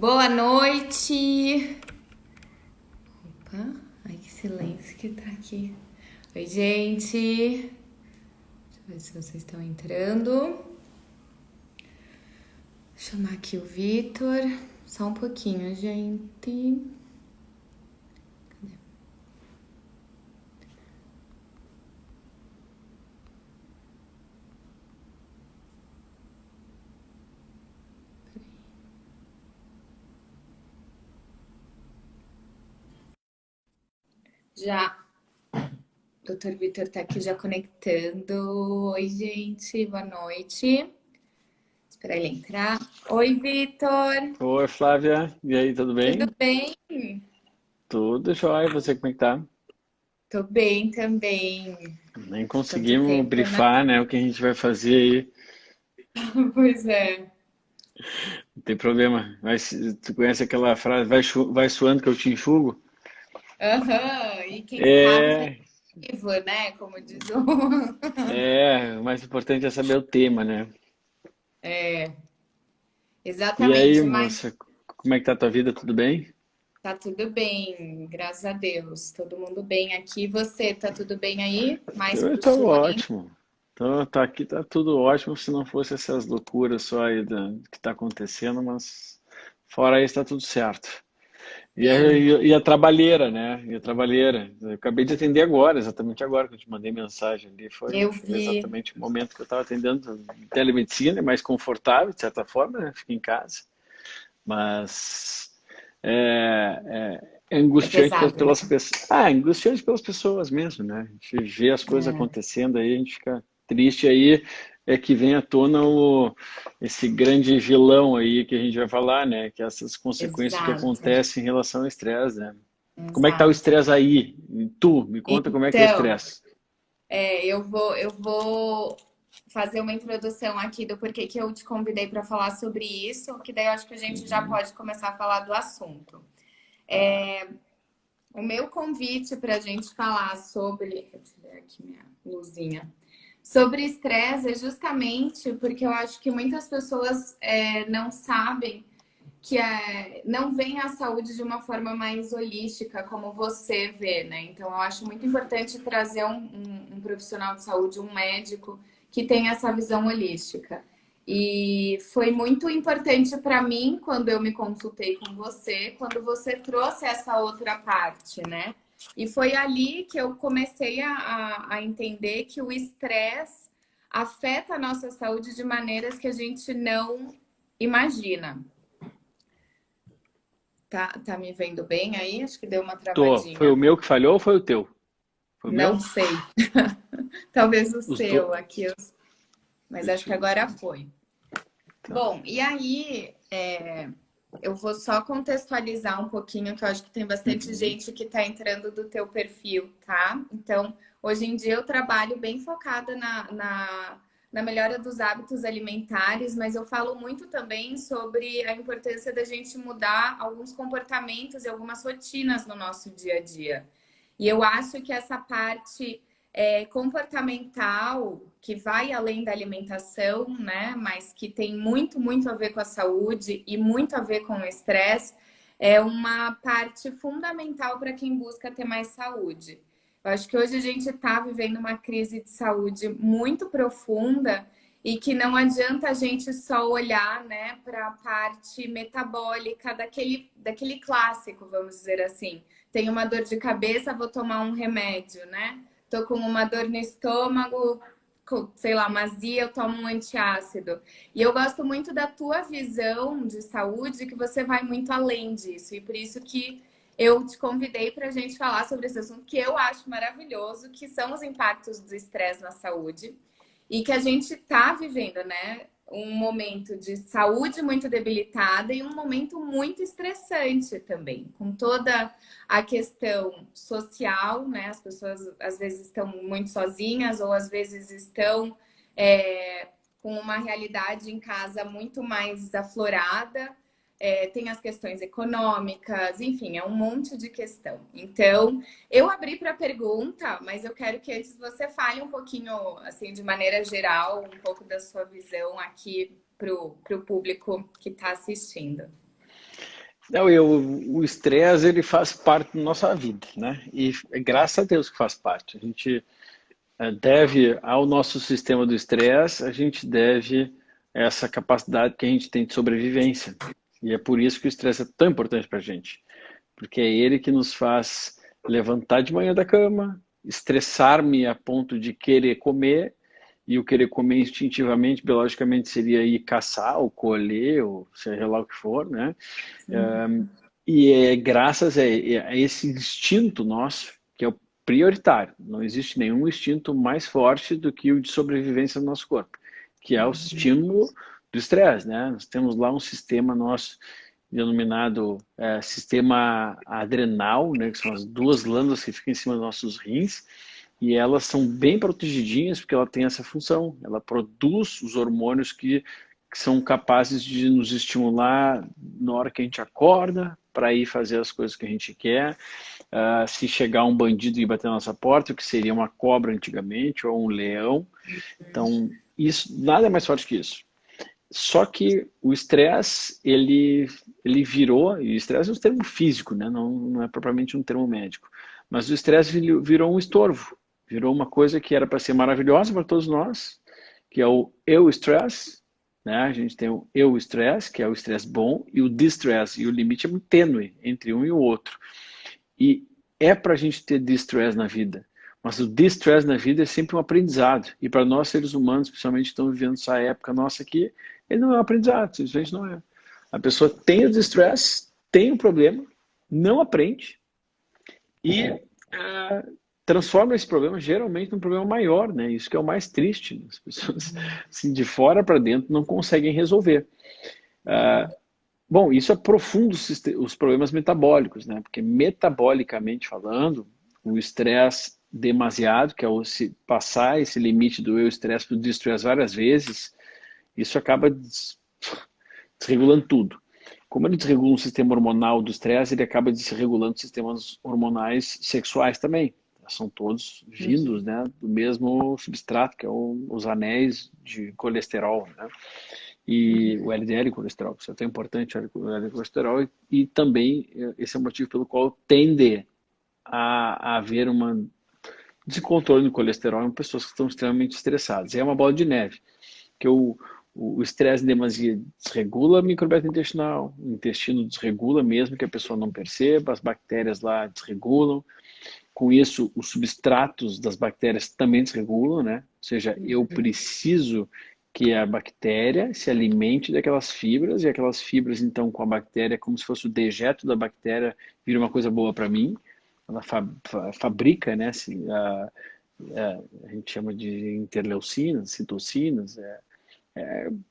Boa noite! Opa, ai que silêncio que tá aqui. Oi, gente! Deixa eu ver se vocês estão entrando. Vou chamar aqui o Vitor. Só um pouquinho, gente. Já, Dr. Vitor tá aqui já conectando. Oi, gente, boa noite. Esperar ele entrar. Oi, Vitor! Oi, Flávia. E aí, tudo Tudo bem? bem? Tudo jóia. E você, como é que tá? Tô bem também. Nem Quanto conseguimos tempo, né? brifar, né, o que a gente vai fazer aí. Pois é. Não tem problema. Tu conhece aquela frase, vai suando que eu te enxugo? Aham, e quem sabe faz É, vivo, né? Como diz o. o mais importante é saber o tema, né? É, E aí, exatamente, mas moça, como é que tá a tua vida? Tudo bem? tá tudo bem, graças a Deus. Todo mundo bem aqui. Você, tá tudo bem aí? Mais Eu pro tô sul ainda? ótimo. Tá aqui, tá tudo ótimo, se não fosse essas loucuras só aí que tá acontecendo, mas fora isso tá tudo certo. Sim, E a trabalheira, né? E a trabalheira. Eu acabei de atender agora, exatamente agora que eu te mandei mensagem ali. eu Foi vi. exatamente o momento que eu estava atendendo telemedicina, é mais confortável, de certa forma, né? Fica em casa. Mas é É angustiante pesado, né? pelas pessoas. Ah, é angustiante pelas pessoas mesmo, né? A gente vê as coisas É, acontecendo aí, a gente fica triste aí. É que vem à tona esse grande vilão aí que a gente vai falar, né? Que é essas consequências que exato, acontecem em relação ao estresse, né? Como é que tá o exato. estresse aí? E tu, me conta como é que é o Então, estresse. eu vou fazer uma introdução aqui do porquê que eu te convidei para falar sobre isso, que daí eu acho que a gente já Uhum. pode começar a falar do assunto. O meu convite para a gente falar sobre. Deixa eu tirar aqui minha luzinha. Sobre estresse é justamente porque eu acho que muitas pessoas não sabem não veem a saúde de uma forma mais holística, como você vê, né? Então, eu acho muito importante trazer um profissional de saúde, um médico, que tenha essa visão holística. E foi muito importante para mim quando eu me consultei com você, quando você trouxe essa outra parte, né? E foi ali que eu comecei a entender que o estresse afeta a nossa saúde de maneiras que a gente não imagina. Tá me vendo bem aí? Acho que deu uma Tô. Foi o travadinha. meu que falhou ou foi o teu? Foi o Não meu? sei. Talvez o Os dois. seu aqui, mas acho Deixa que eu agora ver. foi. Tá. Bom, e aí eu vou só contextualizar um pouquinho, que eu acho que tem bastante Uhum. gente que está entrando do teu perfil, tá? Então, hoje em dia eu trabalho bem focada na melhora dos hábitos alimentares, mas eu falo muito também sobre a importância da gente mudar alguns comportamentos e algumas rotinas no nosso dia a dia. E eu acho que essa parte comportamental, que vai além da alimentação, né? Mas que tem muito, muito a ver com a saúde e muito a ver com o estresse, é uma parte fundamental para quem busca ter mais saúde. Eu acho que hoje a gente está vivendo uma crise de saúde muito profunda e que não adianta a gente só olhar, né, para a parte metabólica daquele clássico, vamos dizer assim. Tenho uma dor de cabeça, vou tomar um remédio, né? Tô com uma dor no estômago, sei lá, uma azia, eu tomo um antiácido. E eu gosto muito da tua visão de saúde, que você vai muito além disso. E por isso que eu te convidei para a gente falar sobre esse assunto que eu acho maravilhoso, que são os impactos do estresse na saúde. E que a gente está vivendo, né? Um momento de saúde muito debilitada e um momento muito estressante também, com toda a questão social, né? As pessoas às vezes estão muito sozinhas ou às vezes estão com uma realidade em casa muito mais aflorada. Tem as questões econômicas, enfim, é um monte de questão. Então, eu abri para pergunta, mas eu quero que antes você fale um pouquinho, assim, de maneira geral, um pouco da sua visão aqui para o público que está assistindo. Não, o estresse, ele faz parte da nossa vida, né? E é graças a Deus que faz parte. A gente deve ao nosso sistema do estresse, a gente deve essa capacidade que a gente tem de sobrevivência. E é por isso que o estresse é tão importante para a gente. Porque é ele que nos faz levantar de manhã da cama, estressar-me a ponto de querer comer, e o querer comer instintivamente, biologicamente, seria ir caçar, ou colher, ou seja lá o que for, né? E é graças a esse instinto nosso, que é o prioritário. Não existe nenhum instinto mais forte do que o de sobrevivência do nosso corpo, que é o estímulo do estresse, né? Nós temos lá um sistema nosso denominado sistema adrenal, né? Que são as duas glândulas que ficam em cima dos nossos rins, e elas são bem protegidinhas porque ela tem essa função. Ela produz os hormônios que são capazes de nos estimular na hora que a gente acorda para ir fazer as coisas que a gente quer. Se chegar um bandido e bater na nossa porta, o que seria uma cobra antigamente, ou um leão. Então, isso, nada é mais forte que isso. Só que o estresse, ele virou, e o estresse é um termo físico, né? Não é propriamente um termo médico, mas o estresse virou um estorvo, virou uma coisa que era para ser maravilhosa para todos nós, que é o eu-stress, né? A gente tem o eu-stress, que é o estresse bom, e o distress, e o limite é muito tênue entre um e o outro. E é para a gente ter distress na vida, mas o distress na vida é sempre um aprendizado. E para nós, seres humanos, principalmente, estamos vivendo essa época nossa aqui, ele não é um aprendizado, simplesmente não é. A pessoa tem o distress, tem o problema, não aprende e transforma esse problema geralmente num problema maior, né? Isso que é o mais triste. Né? As pessoas, assim, de fora para dentro, não conseguem resolver. Bom, isso aprofunda os problemas metabólicos, né? Porque metabolicamente falando, o estresse demasiado, que é o passar esse limite do eu-estresse para o distress várias vezes, isso acaba desregulando tudo. Como ele desregula o sistema hormonal do estresse, ele acaba desregulando sistemas hormonais sexuais também. São todos vindos, né, do mesmo substrato, que é os anéis de colesterol, né? E o LDL colesterol, isso é tão importante, o LDL colesterol, e também esse é o motivo pelo qual tende a haver um descontrole no colesterol em pessoas que estão extremamente estressadas. É uma bola de neve, que o estresse em demasia desregula a microbiota intestinal, o intestino desregula mesmo que a pessoa não perceba, as bactérias lá desregulam. Com isso, os substratos das bactérias também desregulam, né? Ou seja, eu preciso que a bactéria se alimente daquelas fibras, e aquelas fibras, então, com a bactéria, como se fosse o dejeto da bactéria, vira uma coisa boa para mim. Ela fabrica, né? A gente chama de interleucinas, citocinas,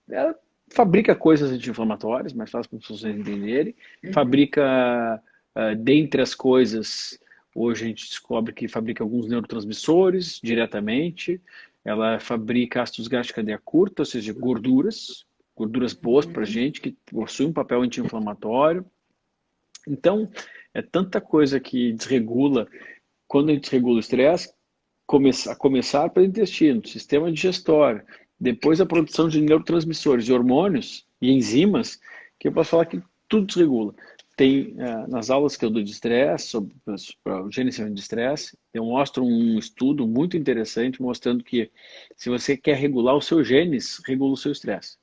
ela fabrica coisas anti-inflamatórias, mais fácil para as pessoas entenderem. Fabrica, dentre as coisas, hoje a gente descobre que fabrica alguns neurotransmissores diretamente. Ela fabrica ácidos graxos de cadeia curta, ou seja, gorduras boas para a gente, que possuem um papel anti-inflamatório. Então, é tanta coisa que desregula. Quando a gente desregula o estresse, a começar pelo intestino, sistema digestório, depois a produção de neurotransmissores e hormônios e enzimas, que eu posso falar que tudo desregula. Tem, nas aulas que eu dou de estresse, sobre o gerenciamento de estresse, eu mostro um estudo muito interessante mostrando que se você quer regular os seus genes, regula o seu estresse.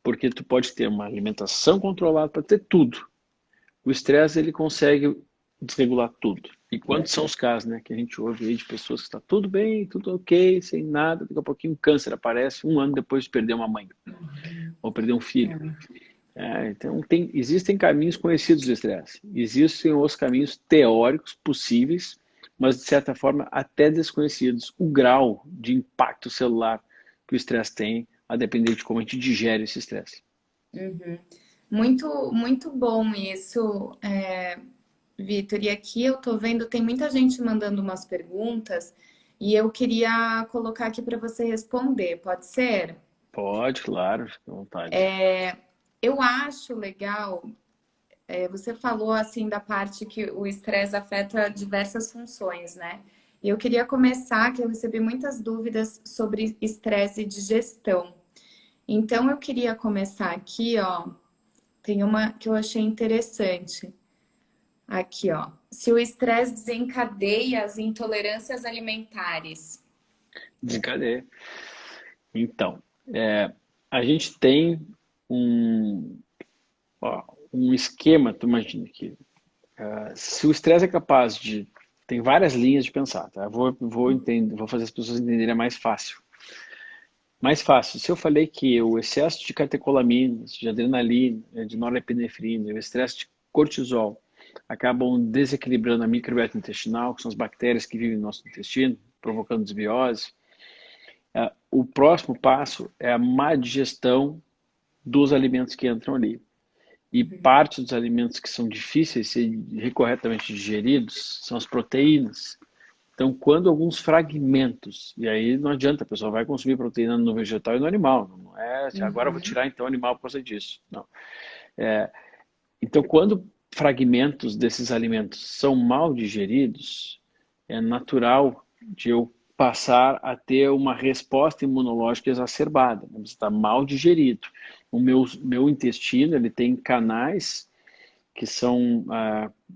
Porque tu pode ter uma alimentação controlada, para ter tudo. O estresse, ele consegue desregular tudo. E quantos são os casos, né, que a gente ouve aí de pessoas que está tudo bem, tudo ok, sem nada, daqui a pouquinho um câncer aparece 1 ano depois de perder uma mãe ou perder um filho. Então, existem caminhos conhecidos do estresse, existem os caminhos teóricos possíveis, mas de certa forma até desconhecidos. O grau de impacto celular que o estresse tem, a depender de como a gente digere esse estresse. Muito, muito bom isso, Vitor. E aqui eu tô vendo, tem muita gente mandando umas perguntas e eu queria colocar aqui para você responder, pode ser? Pode, claro, fica à vontade. Eu acho legal, você falou assim da parte que o estresse afeta diversas funções, né? E eu queria começar, que eu recebi muitas dúvidas sobre estresse e digestão. Então eu queria começar aqui, ó, tem uma que eu achei interessante. Aqui, ó. Se o estresse desencadeia as intolerâncias alimentares. Desencadeia. Então, a gente tem um, ó, um esquema, tu imagina que se o estresse é capaz de... Tem várias linhas de pensar, tá? Vou fazer as pessoas entenderem mais fácil. Mais fácil, se eu falei que o excesso de catecolaminas, de adrenalina, de norepinefrina, o estresse de cortisol acabam desequilibrando a microbiota intestinal, que são as bactérias que vivem no nosso intestino, provocando desbiose. O próximo passo é a má digestão dos alimentos que entram ali. E parte dos alimentos que são difíceis de ser corretamente digeridos são as proteínas. Então, quando alguns fragmentos, e aí não adianta, a pessoa vai consumir proteína no vegetal e no animal, não é assim, agora eu vou tirar então o animal por causa disso. Não. Então, quando fragmentos desses alimentos são mal digeridos, é natural de eu passar a ter uma resposta imunológica exacerbada. Você está mal digerido. O meu intestino ele tem canais que são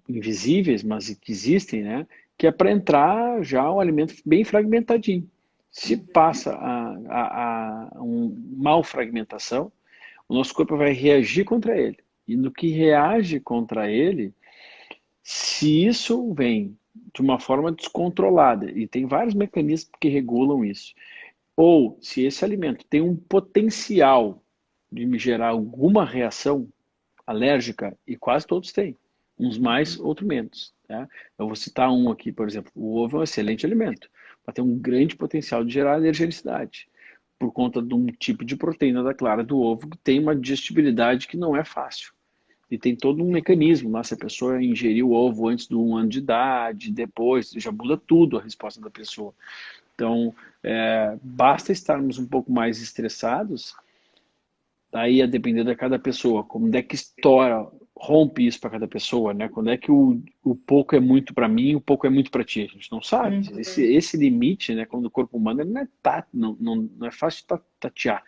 invisíveis, mas que existem, né? Que é para entrar já um alimento bem fragmentadinho. Se passa a uma mal fragmentação, o nosso corpo vai reagir contra ele. E no que reage contra ele, se isso vem de uma forma descontrolada, e tem vários mecanismos que regulam isso, ou se esse alimento tem um potencial de me gerar alguma reação alérgica, e quase todos têm, uns mais, outros menos. Tá? Eu vou citar um aqui, por exemplo, o ovo é um excelente alimento, mas tem um grande potencial de gerar alergenicidade, por conta de um tipo de proteína da clara do ovo que tem uma digestibilidade que não é fácil. E tem todo um mecanismo lá, se a pessoa ingeriu o ovo antes de 1 ano de idade, depois, já muda tudo a resposta da pessoa. Então, basta estarmos um pouco mais estressados, aí a depender de cada pessoa, como é que estoura, rompe isso para cada pessoa, né? Quando é que o pouco é muito para mim, o pouco é muito para ti, a gente não sabe. Esse limite, né, quando o corpo humano ele não é fácil de tatear.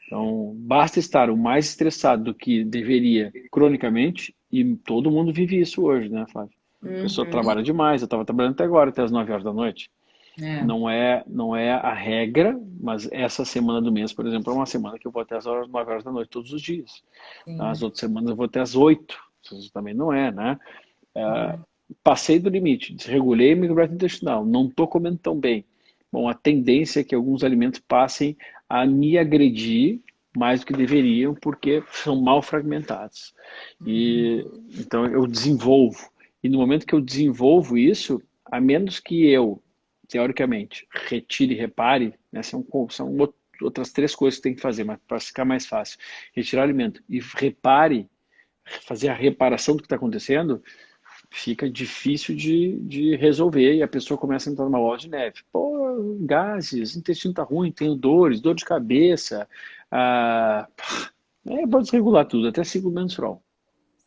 Então, basta estar o mais estressado do que deveria cronicamente, e todo mundo vive isso hoje, né, Flávio? A pessoa trabalha demais, eu estava trabalhando até agora, até as 9 horas da noite. É, Não é a regra, mas essa semana do mês, por exemplo, é uma semana que eu vou até as 9 horas da noite todos os dias. As sim. outras semanas eu vou até as 8. Isso também não é, né? Passei do limite, desregulei a microbiota intestinal, não estou comendo tão bem. Bom, a tendência é que alguns alimentos passem a me agredir mais do que deveriam, porque são mal fragmentados. E então eu desenvolvo. E no momento que eu desenvolvo isso, a menos que eu, teoricamente, retire e repare, né, são outras 3 coisas que tem que fazer, mas para ficar mais fácil, retirar alimento e repare, fazer a reparação do que está acontecendo, fica difícil de resolver e a pessoa começa a entrar numa bola de neve. Pô, gases, intestino tá ruim, tenho dores, dor de cabeça, pode desregular tudo, até ciclo menstrual.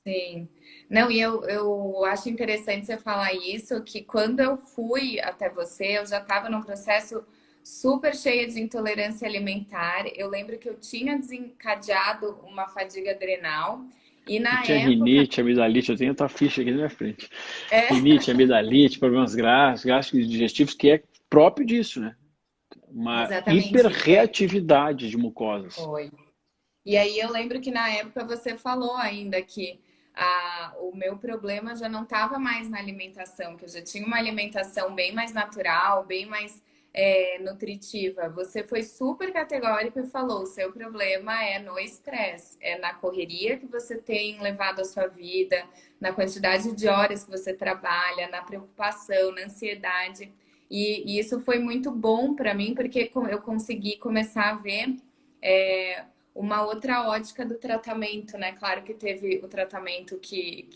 Sim. Não, e eu acho interessante você falar isso, que quando eu fui até você, eu já estava num processo super cheio de intolerância alimentar. Eu lembro que eu tinha desencadeado uma fadiga adrenal e Eu na tinha época, rinite, amidalite, eu tenho a tua ficha aqui na minha frente. é, Rinite, amidalite, problemas gástricos, digestivos, que é próprio disso, né? Uma exatamente, hiperreatividade de mucosas. foi. E aí eu lembro que na época você falou ainda que o meu problema já não estava mais na alimentação, que eu já tinha uma alimentação bem mais natural, bem mais nutritiva. Você foi super categórico e falou: o seu problema é no estresse, é na correria que você tem levado a sua vida, na quantidade de horas que você trabalha, na preocupação, na ansiedade. E isso foi muito bom para mim, porque eu consegui começar a ver. Uma outra ótica do tratamento, né? Claro que teve o tratamento que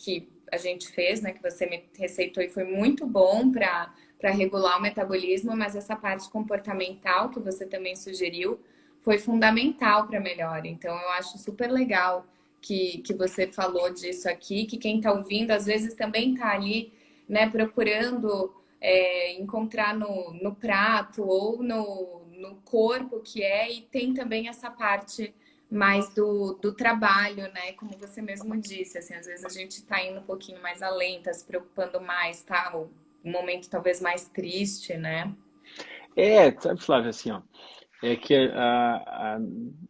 a gente fez, né? Que você me receitou e foi muito bom para regular o metabolismo, mas essa parte comportamental que você também sugeriu foi fundamental para melhora. Então, eu acho super legal que você falou disso aqui, que quem está ouvindo às vezes também está ali, né? Procurando encontrar no prato ou no corpo que é, e tem também essa parte mais do trabalho, né? Como você mesmo disse, assim, às vezes a gente tá indo um pouquinho mais além, tá se preocupando mais, tá? Um momento talvez mais triste, né? Sabe, Flávia, assim, ó, é que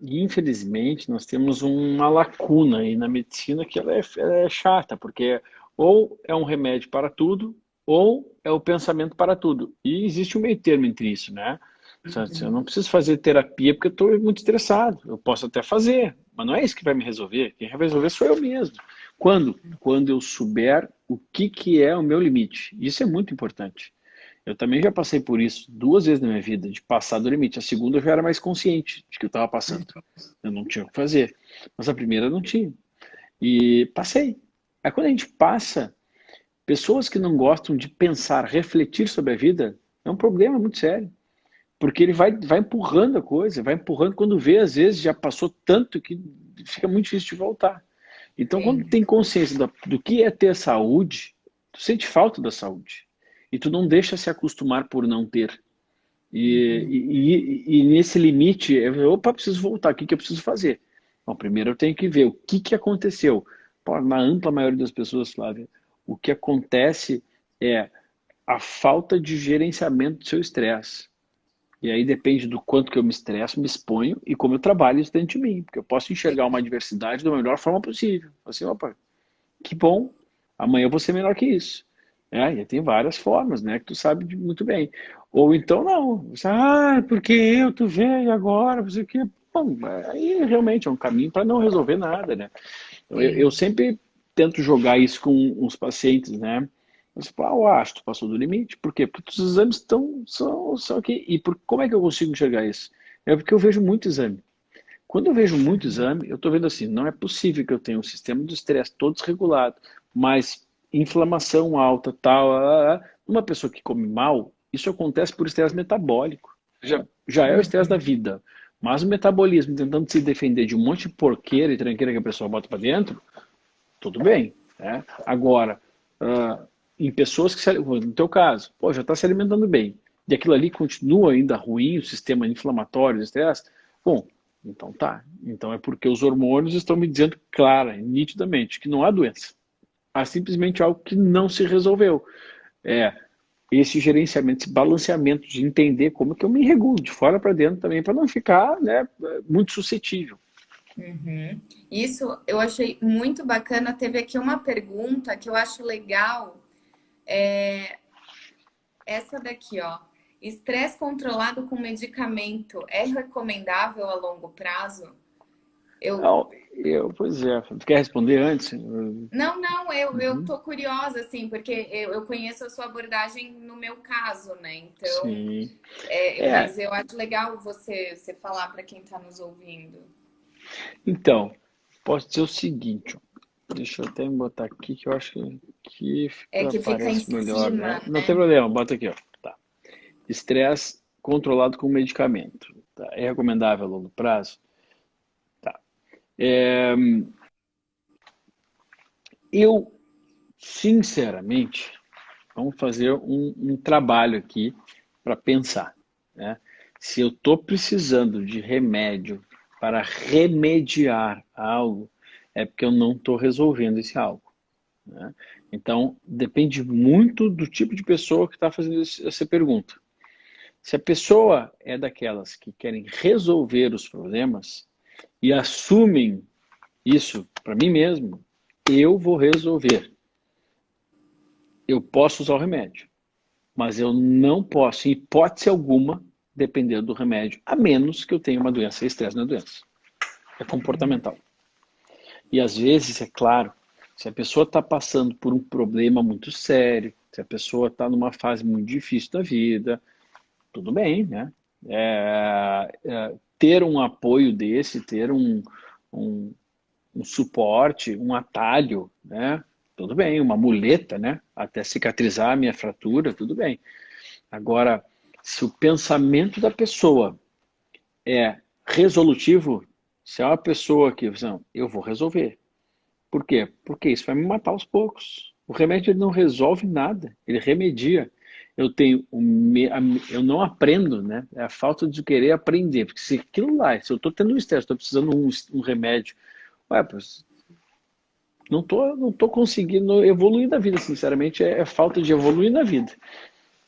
infelizmente nós temos uma lacuna aí na medicina que ela é chata, porque ou é um remédio para tudo, ou é o pensamento para tudo. E existe um meio termo entre isso, né? Eu não preciso fazer terapia porque eu estou muito estressado. Eu posso até fazer, mas não é isso que vai me resolver. Quem vai resolver sou eu mesmo. Quando? Quando eu souber o que é o meu limite. Isso é muito importante. Eu também já passei por isso duas vezes na minha vida, de passar do limite. A segunda eu já era mais consciente de que eu estava passando. Eu não tinha o que fazer. Mas a primeira eu não tinha. E passei. Aí quando a gente passa, pessoas que não gostam de pensar, refletir sobre a vida, é um problema muito sério. Porque ele vai empurrando a coisa, vai empurrando. Quando vê, às vezes já passou tanto que fica muito difícil de voltar. Então, quando Sim. tem consciência do que é ter saúde, tu sente falta da saúde. E tu não deixa se acostumar por não ter. Uhum. E nesse limite, opa, preciso voltar, o que eu preciso fazer? Bom, primeiro eu tenho que ver o que aconteceu. Pô, na ampla maioria das pessoas, Flávia, o que acontece é a falta de gerenciamento do seu estresse. E aí depende do quanto que eu me estresso, me exponho e como eu trabalho isso dentro de mim. Porque eu posso enxergar uma adversidade da melhor forma possível. Assim, opa, que bom, amanhã eu vou ser melhor que isso. E tem várias formas, né, que tu sabe muito bem. Ou então não, você, porque tu veio agora, você que. Bom, aí realmente é um caminho para não resolver nada, né? Eu Sim. sempre tento jogar isso com os pacientes, né? Você fala, eu acho, tu passou do limite. Por quê? Porque os exames são aqui. E como é que eu consigo enxergar isso? É porque eu vejo muito exame. Quando eu vejo muito exame, eu estou vendo assim, não é possível que eu tenha um sistema de estresse todo desregulado, mas inflamação alta, tal, uma pessoa que come mal, isso acontece por estresse metabólico. Já é o estresse da Uhum. vida. Mas o metabolismo tentando se defender de um monte de porqueira e tranqueira que a pessoa bota para dentro, tudo bem. Né? Agora, em pessoas que, no teu caso, pô, já está se alimentando bem, e aquilo ali continua ainda ruim, o sistema inflamatório, o estresse, bom, então tá. Então é porque os hormônios estão me dizendo clara, nitidamente, que não há doença. Há simplesmente algo que não se resolveu. É esse gerenciamento, esse balanceamento de entender como que eu me regulo de fora para dentro também, para não ficar, né, muito suscetível. Uhum. Isso eu achei muito bacana. Teve aqui uma pergunta que eu acho legal. Essa daqui, ó. Estresse controlado com medicamento é recomendável a longo prazo? Eu Pois é, tu quer responder antes? não, eu Uhum. tô curiosa, assim, porque eu conheço a sua abordagem no meu caso, né? Então, Sim. É, mas eu acho legal você falar para quem está nos ouvindo. então, posso dizer o seguinte, ó. Deixa eu até me botar aqui que eu acho que É que fica em aparece melhor, cima, né? Não tem né? problema, bota aqui, ó. Tá. Estresse controlado com medicamento. Tá. É recomendável a longo prazo? Tá. É, eu, sinceramente, vamos fazer um trabalho aqui para pensar, né? Se eu estou precisando de remédio para remediar algo, é porque eu não estou resolvendo esse algo. Né? Então, depende muito do tipo de pessoa que está fazendo essa pergunta. Se a pessoa é daquelas que querem resolver os problemas e assumem isso para mim mesmo, eu vou resolver. Eu posso usar o remédio, mas eu não posso, em hipótese alguma, depender do remédio, a menos que eu tenha uma doença. Estresse não é doença, é comportamental. E às vezes, é claro, se a pessoa está passando por um problema muito sério, se a pessoa está numa fase muito difícil da vida, tudo bem, né? Ter um apoio desse, ter um, um suporte, um atalho, né? Tudo bem, uma muleta, né? Até cicatrizar a minha fratura, tudo bem. Agora, se o pensamento da pessoa é resolutivo, se é uma pessoa que, não, eu vou resolver. Por quê? Porque isso vai me matar aos poucos. O remédio ele não resolve nada, ele remedia. eu não aprendo, né? É a falta de querer aprender. Porque se aquilo lá, se eu estou tendo um estresse, estou precisando um remédio, ué, pois, não tô conseguindo evoluir na vida, sinceramente, é falta de evoluir na vida.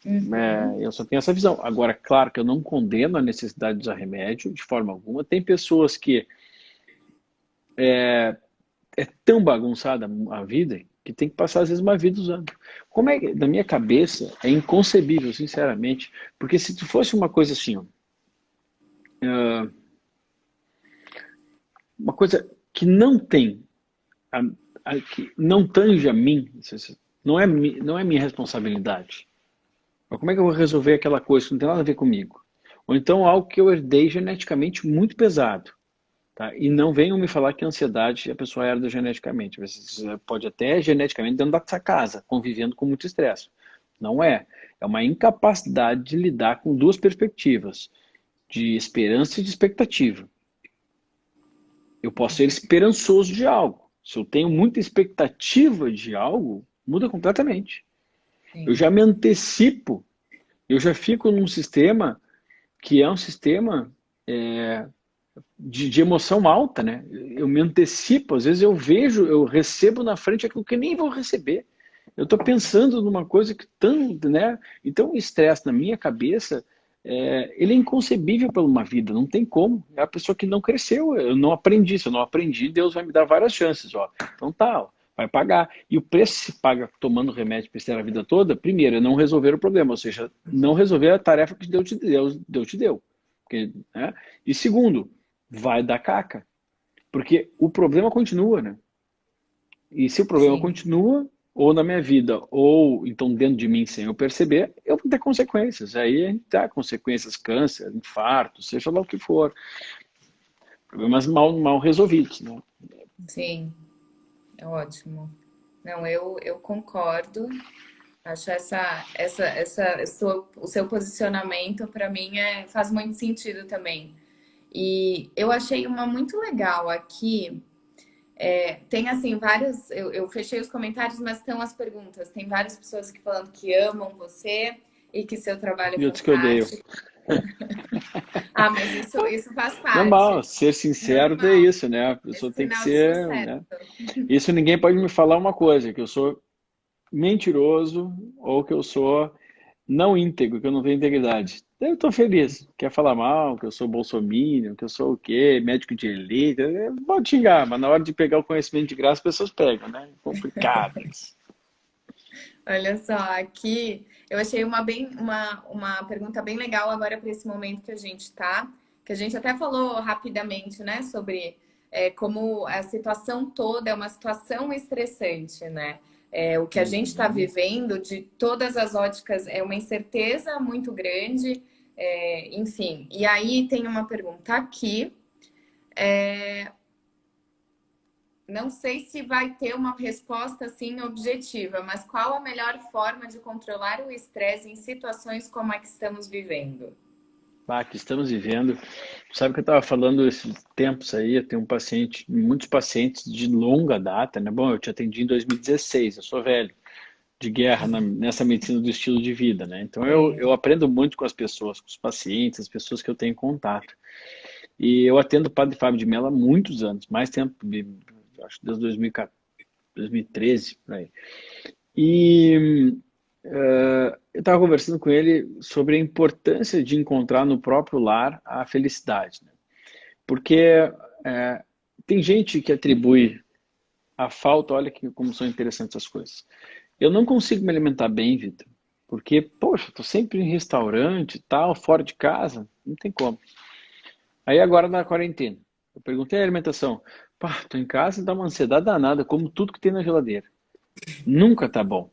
Uhum. Eu só tenho essa visão. Agora, claro que eu não condeno a necessidade de usar remédio de forma alguma. Tem pessoas que é tão bagunçada a vida que tem que passar às vezes uma vida usando. Como é que, na minha cabeça, é inconcebível, sinceramente, porque se tu fosse uma coisa assim, ó, uma coisa que não tem, a, que não tange a mim, não é minha responsabilidade. Mas como é que eu vou resolver aquela coisa que não tem nada a ver comigo? Ou então algo que eu herdei geneticamente muito pesado. Tá? E não venham me falar que a ansiedade a pessoa herda geneticamente. Você pode até geneticamente dentro da sua casa, convivendo com muito estresse. Não é. É uma incapacidade de lidar com duas perspectivas, de esperança e de expectativa. Eu posso ser esperançoso de algo. Se eu tenho muita expectativa de algo, muda completamente. Eu Sim. já me antecipo, eu já fico num sistema que é um sistema de emoção alta, né? Eu me antecipo, às vezes eu vejo, eu recebo na frente aquilo que nem vou receber. Eu estou pensando numa coisa que tanto, né? Então o estresse na minha cabeça, ele é inconcebível para uma vida, não tem como. É a pessoa que não cresceu, eu não aprendi. Se eu não aprendi, Deus vai me dar várias chances, ó. Então tá, ó, vai pagar. E o preço se paga tomando remédio para estar a vida toda, primeiro, é não resolver o problema, ou seja, não resolver a tarefa que Deus te deu. Porque, né? E segundo, vai dar caca. Porque o problema continua, né? E se o problema Sim. continua, ou na minha vida, ou então dentro de mim sem eu perceber, eu vou ter consequências. Aí a gente tá consequências, câncer, infarto, seja lá o que for. Problemas mal resolvidos, né? Sim. É ótimo. Não, eu concordo. Acho o seu posicionamento para mim faz muito sentido também. E eu achei uma muito legal aqui. Tem assim várias. Eu fechei os comentários, mas estão as perguntas. Tem várias pessoas aqui falando que amam você e que seu trabalho é E outros que eu odeio. fantástico. Ah, mas isso faz Normal, parte. ser sincero é Normal. isso, né? A É pessoa tem que sinal de ser, sucesso. né? Isso ninguém pode me falar uma coisa, que eu sou mentiroso ou que eu sou não íntegro, que eu não tenho integridade. Eu estou feliz. Quer falar mal, que eu sou bolsominion, que eu sou o quê? Médico de elite. Pode xingar, mas na hora de pegar o conhecimento de graça, as pessoas pegam, né? Complicado isso. Olha só, aqui eu achei uma pergunta bem legal agora para esse momento que a gente está, que a gente até falou rapidamente, né, sobre como a situação toda é uma situação estressante, né? O que a gente está Uhum. vivendo de todas as óticas é uma incerteza muito grande, enfim. E aí tem uma pergunta aqui. Não sei se vai ter uma resposta assim objetiva, mas qual a melhor forma de controlar o estresse em situações como a que estamos vivendo? Que estamos vivendo. Sabe que eu estava falando esses tempos aí, eu tenho muitos pacientes de longa data, né? Bom, eu te atendi em 2016, eu sou velho, de guerra nessa medicina do estilo de vida, né? Então eu Sim. aprendo muito com as pessoas, com os pacientes, as pessoas que eu tenho contato. E eu atendo o Padre Fábio de Mello há muitos anos, mais tempo, acho que desde 2014, 2013, por aí. E eu estava conversando com ele sobre a importância de encontrar no próprio lar a felicidade, né? Porque tem gente que atribui a falta, olha que, como são interessantes as coisas. Eu não consigo me alimentar bem, Vitor, porque, poxa, estou sempre em restaurante, tal, fora de casa, não tem como. Aí agora na quarentena, eu perguntei a alimentação. Pá, tô em casa e dá uma ansiedade danada, como tudo que tem na geladeira. Nunca tá bom,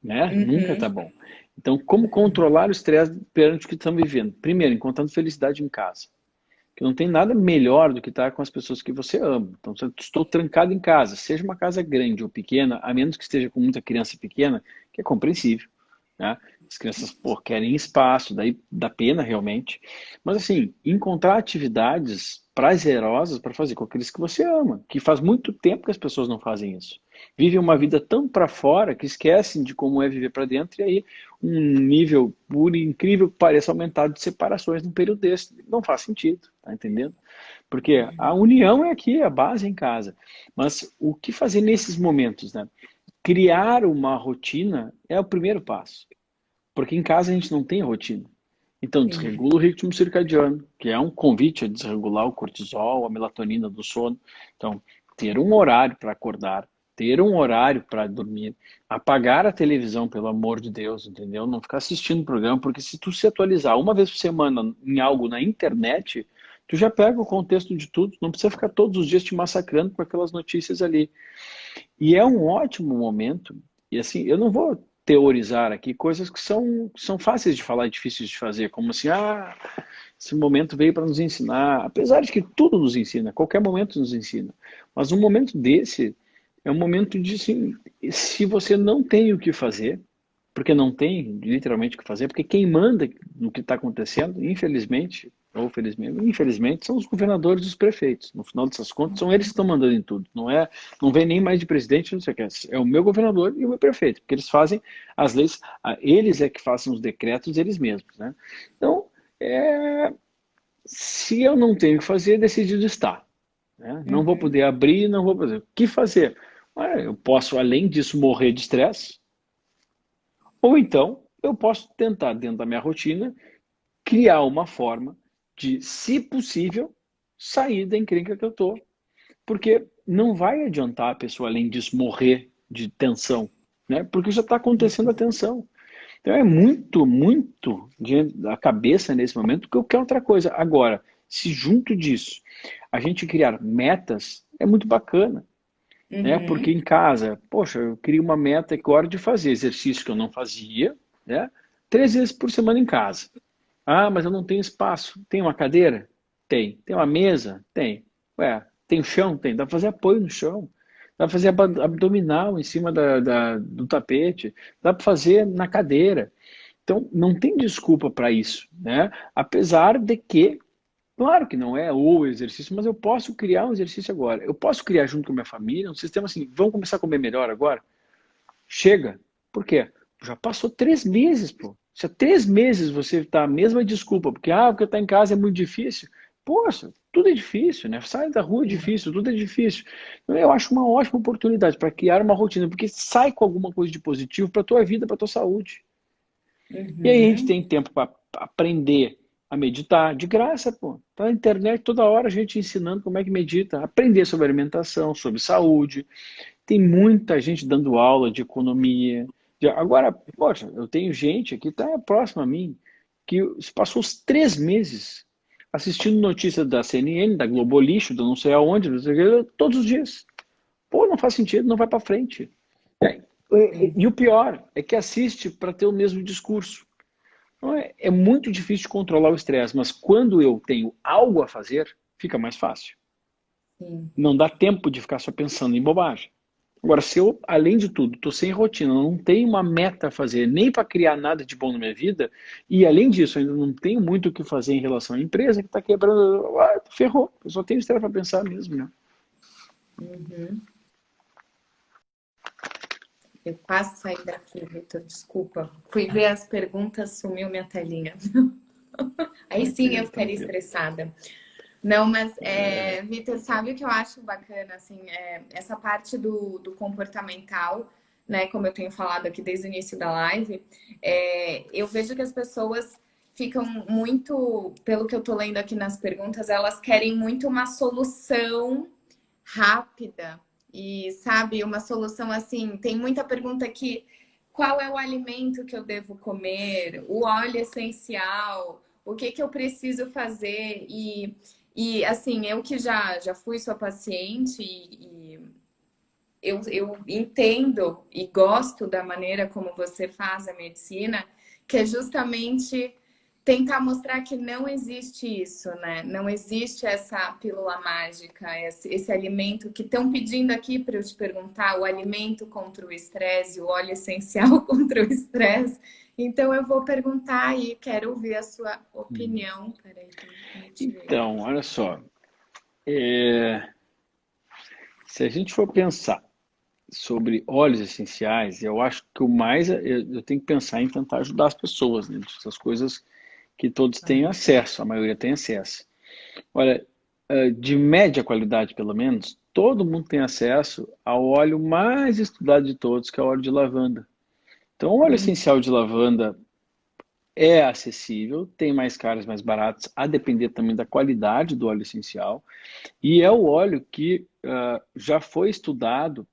né? Nunca tá Uhum. bom. Então, como controlar o estresse perante o que estamos vivendo? Primeiro, encontrando felicidade em casa. Que não tem nada melhor do que estar com as pessoas que você ama. Então, se eu estou trancado em casa, seja uma casa grande ou pequena, a menos que esteja com muita criança pequena, que é compreensível, né? As crianças, pô, querem espaço, daí dá pena realmente. Mas, assim, encontrar atividades prazerosas para fazer com aqueles que você ama, que faz muito tempo que as pessoas não fazem isso. vivem uma vida tão para fora que esquecem de como é viver para dentro e aí um nível, por incrível que pareça, aumentado de separações num período desse. Não faz sentido, tá entendendo? Porque a Uhum. união é aqui, a base é em casa. Mas o que fazer nesses momentos, né? Criar uma rotina é o primeiro passo. Porque em casa a gente não tem rotina. Então, Sim. desregula o ritmo circadiano, que é um convite a desregular o cortisol, a melatonina do sono. Então, ter um horário para acordar, ter um horário para dormir, apagar a televisão, pelo amor de Deus, entendeu? Não ficar assistindo o programa, porque se tu se atualizar uma vez por semana em algo na internet, tu já pega o contexto de tudo, não precisa ficar todos os dias te massacrando com aquelas notícias ali. E é um ótimo momento, e assim, eu não vou teorizar aqui coisas que são fáceis de falar e difíceis de fazer, como assim, esse momento veio para nos ensinar, apesar de que tudo nos ensina, qualquer momento nos ensina, mas um momento desse é um momento de, assim, se você não tem o que fazer, porque não tem literalmente o que fazer, porque quem manda no que está acontecendo, infelizmente, ou felizmente, infelizmente, são os governadores e os prefeitos. No final dessas contas, são eles que estão mandando em tudo. Não vem nem mais de presidente, não sei o que. É o meu governador e o meu prefeito, porque eles fazem as leis, eles é que fazem os decretos eles mesmos, né? Então, se eu não tenho o que fazer, decidido está. Né? Não vou Uhum. poder abrir, não vou poder. O que fazer? Eu posso, além disso, morrer de estresse, ou então eu posso tentar, dentro da minha rotina, criar uma forma de, se possível, sair da encrenca que eu estou. Porque não vai adiantar a pessoa, além disso, morrer de tensão, né? Porque já está acontecendo a tensão. Então é muito, muito diante da cabeça nesse momento que eu quero outra coisa. Agora, se junto disso a gente criar metas, é muito bacana, né? Porque Uhum. em casa, poxa, eu crio uma meta que hora de fazer exercício que eu não fazia, né? 3 vezes por semana em casa. Ah, mas eu não tenho espaço. Tem uma cadeira? Tem. Tem uma mesa? Tem. Ué, tem o chão? Tem. Dá para fazer apoio no chão. Dá para fazer abdominal em cima do tapete. Dá para fazer na cadeira. Então, não tem desculpa para isso, né? Apesar de que, claro que não é o exercício, mas eu posso criar um exercício agora. Eu posso criar junto com a minha família um sistema assim, vamos começar a comer melhor agora? Chega. Por quê? Já passou 3 meses, pô. Se há 3 meses você está a mesma desculpa, porque estar em casa é muito difícil. Poxa, tudo é difícil, né? Sai da rua é Sim. difícil, tudo é difícil. Então, eu acho uma ótima oportunidade para criar uma rotina, porque sai com alguma coisa de positivo para a tua vida, para a tua saúde. E aí a gente Uhum. tem tempo para aprender a meditar, de graça, pô. Tá na internet toda hora a gente ensinando como é que medita, aprender sobre alimentação, sobre saúde. Tem muita gente dando aula de economia. Agora, poxa, eu tenho gente que está próxima a mim, que passou os 3 meses assistindo notícias da CNN, da Globo Lixo, da não sei aonde, não sei o quê, todos os dias. Pô, não faz sentido, não vai para frente. Sim. E o pior é que assiste para ter o mesmo discurso. Então, é muito difícil controlar o estresse, mas quando eu tenho algo a fazer, fica mais fácil. Sim. Não dá tempo de ficar só pensando em bobagem. Agora, se eu, além de tudo, estou sem rotina, não tenho uma meta a fazer, nem para criar nada de bom na minha vida, e além disso, ainda não tenho muito o que fazer em relação à empresa que está quebrando, ferrou. Eu só tenho estresse para pensar mesmo, né? Uhum. Eu quase saí daqui, Vitor, desculpa. Fui ver as perguntas, sumiu minha telinha. Aí sim eu Tranquilo, ficaria tranquilo. estressada. Não, mas, É, Vitor, sabe o que eu acho bacana, assim, essa parte do comportamental, né, como eu tenho falado aqui desde o início da live, eu vejo que as pessoas ficam muito, pelo que eu tô lendo aqui nas perguntas, elas querem muito uma solução rápida e, sabe, uma solução assim, tem muita pergunta aqui, qual é o alimento que eu devo comer? O óleo essencial? O que que eu preciso fazer? E assim, eu que já fui sua paciente e eu entendo e gosto da maneira como você faz a medicina, que é justamente tentar mostrar que não existe isso, né? Não existe essa pílula mágica, esse alimento que estão pedindo aqui para eu te perguntar, o alimento contra o estresse, o óleo essencial contra o estresse. Então eu vou perguntar e quero ouvir a sua opinião. Peraí, que eu meti ele. então, olha só, é, se a gente for pensar, sobre óleos essenciais, eu acho que o mais eu tenho que pensar em tentar ajudar as pessoas, né? Essas coisas que todos têm acesso, a maioria tem acesso. Olha, de média qualidade pelo menos, todo mundo tem acesso ao óleo mais estudado de todos, que é o óleo de lavanda. Então, o óleo Uhum. essencial de lavanda é acessível, tem mais caros, mais baratos, a depender também da qualidade do óleo essencial. E é o óleo que já foi estudado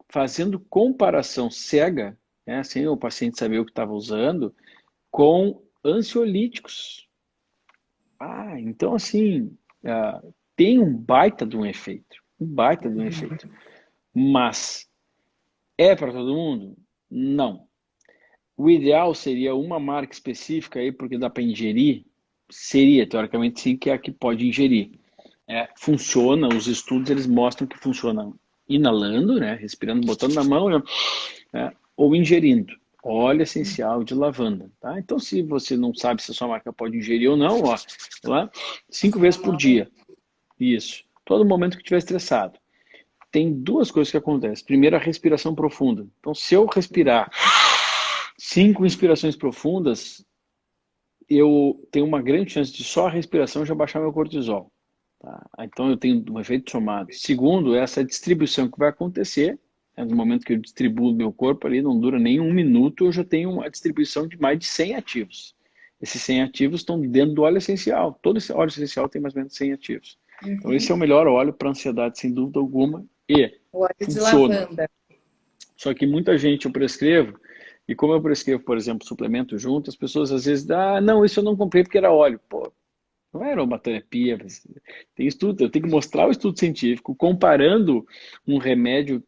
fazendo comparação cega, né, sem o paciente saber o que estava usando, com ansiolíticos. Então assim, tem um baita de um efeito, um baita de um efeito. Mas é para todo mundo? Não. O ideal seria uma marca específica aí, porque dá para ingerir? Seria, teoricamente sim, que é a que pode ingerir. Funciona, os estudos eles mostram que funciona inalando, né, respirando, botando na mão, né, ou ingerindo óleo essencial de lavanda, tá? Então, se você não sabe se a sua marca pode ingerir ou não, ó, lá, 5 vezes Passar a por mão. dia. Isso. Todo momento que estiver estressado. Tem duas coisas que acontecem. Primeiro, a respiração profunda. Então, se eu respirar 5 inspirações profundas, eu tenho uma grande chance de só a respiração já baixar meu cortisol. Tá? Então eu tenho um efeito somado. Segundo, essa distribuição que vai acontecer, né, no momento que eu distribuo o meu corpo ali, não dura nem 1 minuto, eu já tenho uma distribuição de mais de 100 ativos. Esses 100 ativos estão dentro do óleo essencial. Todo esse óleo essencial tem mais ou menos 100 ativos. Então esse é o Uhum. melhor óleo para ansiedade, sem dúvida alguma, e O óleo de funciona. lavanda. Só que muita gente eu prescrevo, e como eu prescrevo, por exemplo, suplemento junto, as pessoas às vezes, não, isso eu não comprei porque era óleo. Pô, não era uma terapia. Tem estudo, eu tenho que mostrar o estudo científico comparando um remédio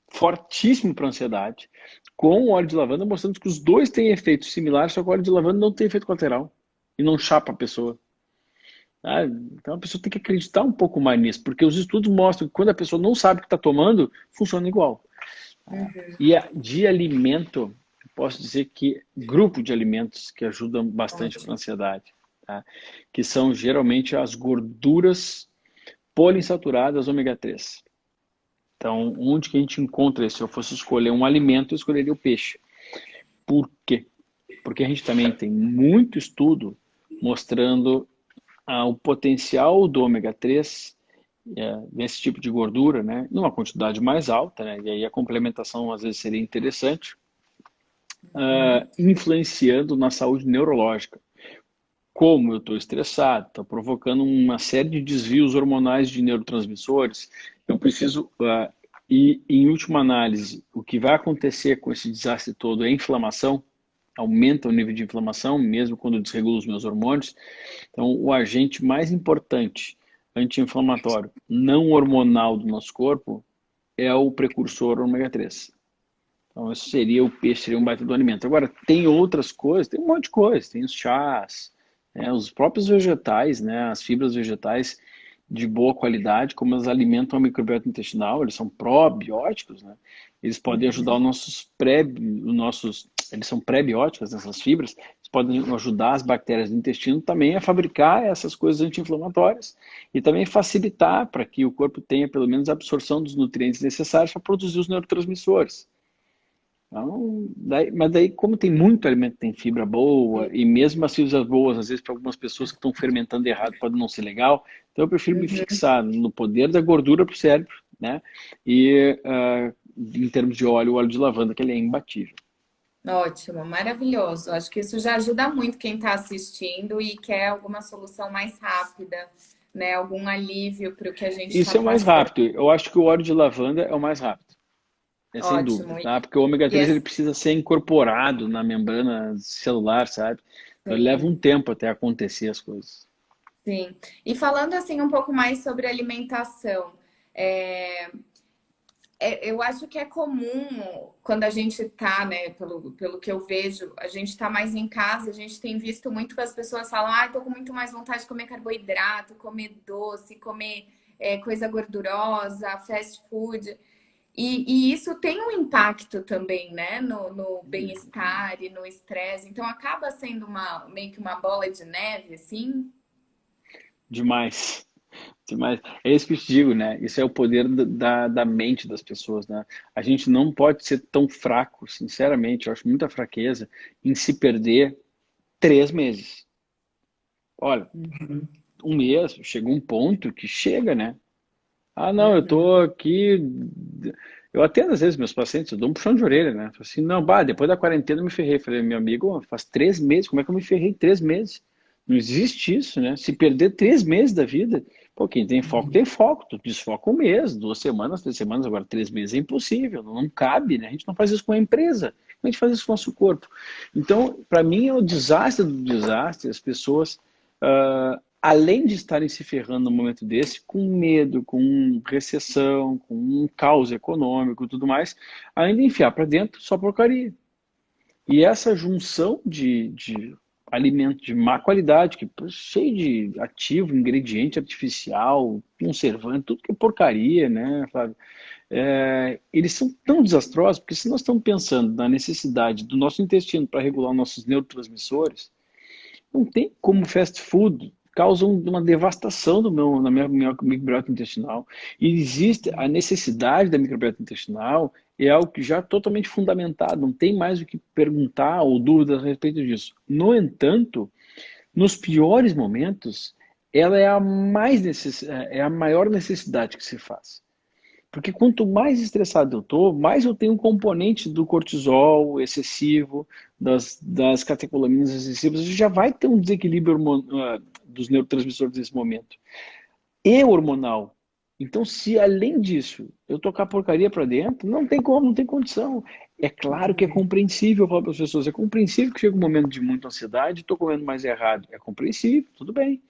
fortíssimo para ansiedade com o óleo de lavanda, mostrando que os dois têm efeitos similares, só que o óleo de lavanda não tem efeito colateral e não chapa a pessoa. Então a pessoa tem que acreditar um pouco mais nisso, porque os estudos mostram que quando a pessoa não sabe o que está tomando, funciona igual. Uhum. E de alimento, eu posso dizer que grupo de alimentos que ajudam bastante para a Ótimo. ansiedade, tá? Que são geralmente as gorduras poliinsaturadas ômega 3. Então, onde que a gente encontra isso? Se eu fosse escolher um alimento, eu escolheria o peixe. Por quê? Porque a gente também tem muito estudo mostrando o potencial do ômega 3 nesse tipo de gordura, né, numa quantidade mais alta, né, e aí a complementação às vezes seria interessante, Uhum. influenciando na saúde neurológica. Como eu estou estressado, está provocando uma série de desvios hormonais de neurotransmissores, eu preciso, e em última análise, o que vai acontecer com esse desastre todo é inflamação, aumenta o nível de inflamação, mesmo quando eu desregulo os meus hormônios. Então, o agente mais importante anti-inflamatório não hormonal do nosso corpo é o precursor ômega 3. Então, isso seria o peixe, seria um baita do alimento. Agora, tem outras coisas, tem um monte de coisa, tem os chás, né, os próprios vegetais, né, as fibras vegetais de boa qualidade, como elas alimentam a microbiota intestinal, eles são probióticos, né? Eles podem ajudar Uhum. eles são pré-bióticos, essas fibras, eles podem ajudar as bactérias do intestino também a fabricar essas coisas anti-inflamatórias e também facilitar para que o corpo tenha pelo menos a absorção dos nutrientes necessários para produzir os neurotransmissores. Então, mas daí, como tem muito alimento, tem fibra boa, e mesmo as fibras boas, às vezes, para algumas pessoas que estão fermentando errado, pode não ser legal. Então, eu prefiro me Uhum. fixar no poder da gordura para o cérebro, né? E em termos de óleo, o óleo de lavanda, que ele é imbatível. Ótimo, maravilhoso. Acho que isso já ajuda muito quem está assistindo e quer alguma solução mais rápida, né? Algum alívio para o que a gente está Isso é o mais passando. rápido. Eu acho que o óleo de lavanda é o mais rápido. É sem dúvida, Ótimo. tá? Porque o ômega E 3 ele precisa ser incorporado na membrana celular, sabe? Então, ele leva um assim, tempo até acontecer as coisas. sim. E falando assim um pouco mais sobre alimentação, é, eu acho que é comum quando a gente tá, né, pelo que eu vejo, a gente tá mais em casa, a gente tem visto muito que as pessoas falam, ah, tô com muito mais vontade de comer carboidrato, comer doce, comer coisa gordurosa, fast food. E isso tem um impacto também, né, no bem-estar e no estresse. Então acaba sendo meio que uma bola de neve, assim. Demais. Mas é isso que eu te digo, né? Isso é o poder da mente das pessoas, né? A gente não pode ser tão fraco, sinceramente, eu acho muita fraqueza em se perder 3 meses. Olha, Uhum, um mês, chega um ponto que chega, né? Ah, não, eu uhum. tô aqui. Eu atendo às vezes meus pacientes, eu dou um puxão de orelha, né? Falo assim, não, bah, depois da quarentena eu me ferrei. Falei, meu amigo, faz 3 meses, como é que eu me ferrei em 3 meses? Não existe isso, né? Se perder 3 meses da vida, pô, quem tem foco, tu desfoca um mês, 2 semanas, 3 semanas, agora 3 meses é impossível, não cabe, né? A gente não faz isso com a empresa, a gente faz isso com o nosso corpo. Então, para mim, é o desastre do desastre, as pessoas além de estarem se ferrando num momento desse, com medo, com recessão, com um caos econômico e tudo mais, ainda enfiar para dentro só porcaria. E essa junção de alimento de má qualidade, que é cheio de ativo, ingrediente artificial, conservante, tudo que é porcaria, né, Flávio? Eles são tão desastrosos, porque se nós estamos pensando na necessidade do nosso intestino para regular nossos neurotransmissores, não tem como fast food causa uma devastação na minha microbiota intestinal. E existe a necessidade da microbiota intestinal, é algo que já é totalmente fundamentado, não tem mais o que perguntar ou dúvidas a respeito disso. No entanto, nos piores momentos, ela é é a maior necessidade que se faz. Porque quanto mais estressado eu estou, mais eu tenho um componente do cortisol excessivo, das catecolaminas excessivas, já vai ter um desequilíbrio dos neurotransmissores nesse momento. E hormonal. Então, se além disso eu tocar porcaria para dentro, não tem como, não tem condição. É claro que é compreensível, eu falo para as pessoas, é compreensível que chega um momento de muita ansiedade, estou comendo mais errado. É compreensível, tudo bem.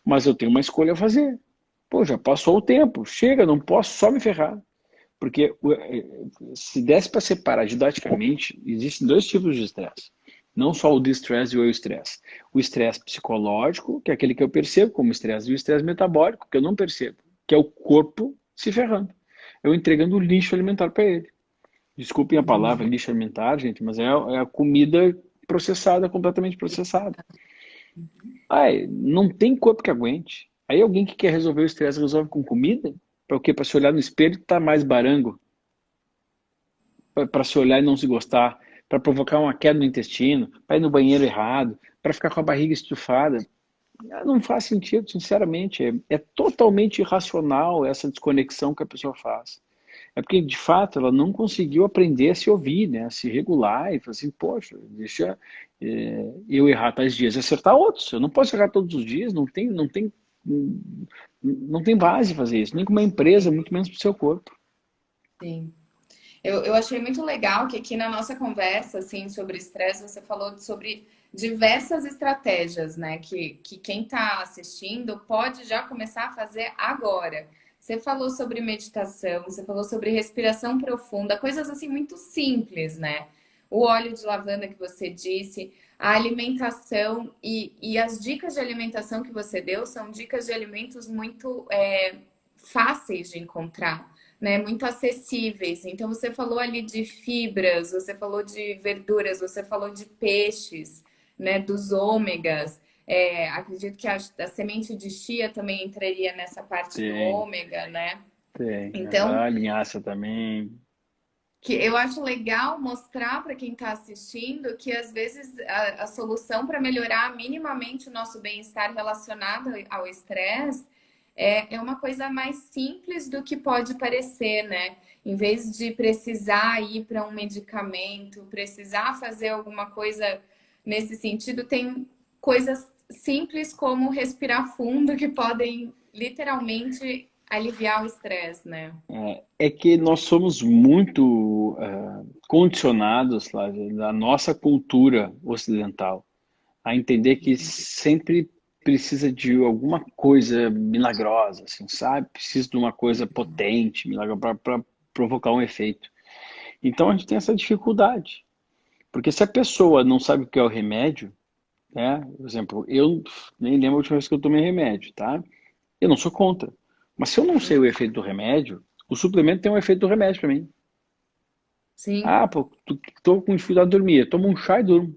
Mas eu tenho uma escolha a fazer. Pô, já passou o tempo, chega, não posso só me ferrar. Porque se desse para separar didaticamente, existem dois tipos de estresse. Não só o distress e o estresse. O estresse psicológico, que é aquele que eu percebo como estresse, e o estresse metabólico, que eu não percebo, que é o corpo se ferrando. Eu entregando lixo alimentar para ele. Desculpem a palavra lixo alimentar, gente, mas é a comida processada, completamente processada. Ai, não tem corpo que aguente. Aí alguém que quer resolver o estresse resolve com comida? Para o quê? Para se olhar no espelho e tá mais barango, para se olhar e não se gostar, para provocar uma queda no intestino, para ir no banheiro errado, para ficar com a barriga estufada. Não faz sentido, sinceramente. É totalmente irracional essa desconexão que a pessoa faz. É porque, de fato, ela não conseguiu aprender a se ouvir, né? A se regular e falar assim, poxa, deixa eu errar tais dias e acertar outros. Eu não posso errar todos os dias, não tem base fazer isso, nem com uma empresa, muito menos para o seu corpo. Sim. Eu achei muito legal que aqui na nossa conversa, assim, sobre estresse, você falou sobre diversas estratégias, né? Que quem está assistindo pode já começar a fazer agora. Você falou sobre meditação, você falou sobre respiração profunda, coisas assim muito simples, né? O óleo de lavanda que você disse, a alimentação e as dicas de alimentação que você deu são dicas de alimentos muito fáceis de encontrar, né, muito acessíveis. Então você falou ali de fibras, você falou de verduras, você falou de peixes, né, dos ômegas. Acredito que a semente de chia também entraria nessa parte do Tem, ômega, né? tem. Então, Aham, linhaça também. que eu acho legal mostrar para quem está assistindo que às vezes a solução para melhorar minimamente o nosso bem-estar relacionado ao estresse é uma coisa mais simples do que pode parecer, né? Em vez de precisar ir para um medicamento, precisar fazer alguma coisa nesse sentido, tem coisas simples como respirar fundo que podem literalmente aliviar o estresse, né? É que nós somos muito condicionados, Flávia, da nossa cultura ocidental, a entender que sempre precisa de alguma coisa milagrosa, assim, sabe? Precisa de uma coisa potente, milagrosa, para provocar um efeito. Então a gente tem essa dificuldade, porque se a pessoa não sabe o que é o remédio, né? Por exemplo, eu nem lembro a última vez que eu tomei remédio, tá? Eu não sou contra. Mas se eu não sei o efeito do remédio, o suplemento tem um efeito do remédio para mim. Sim. Ah, pô, tô com dificuldade de dormir. Eu tomo um chá e durmo.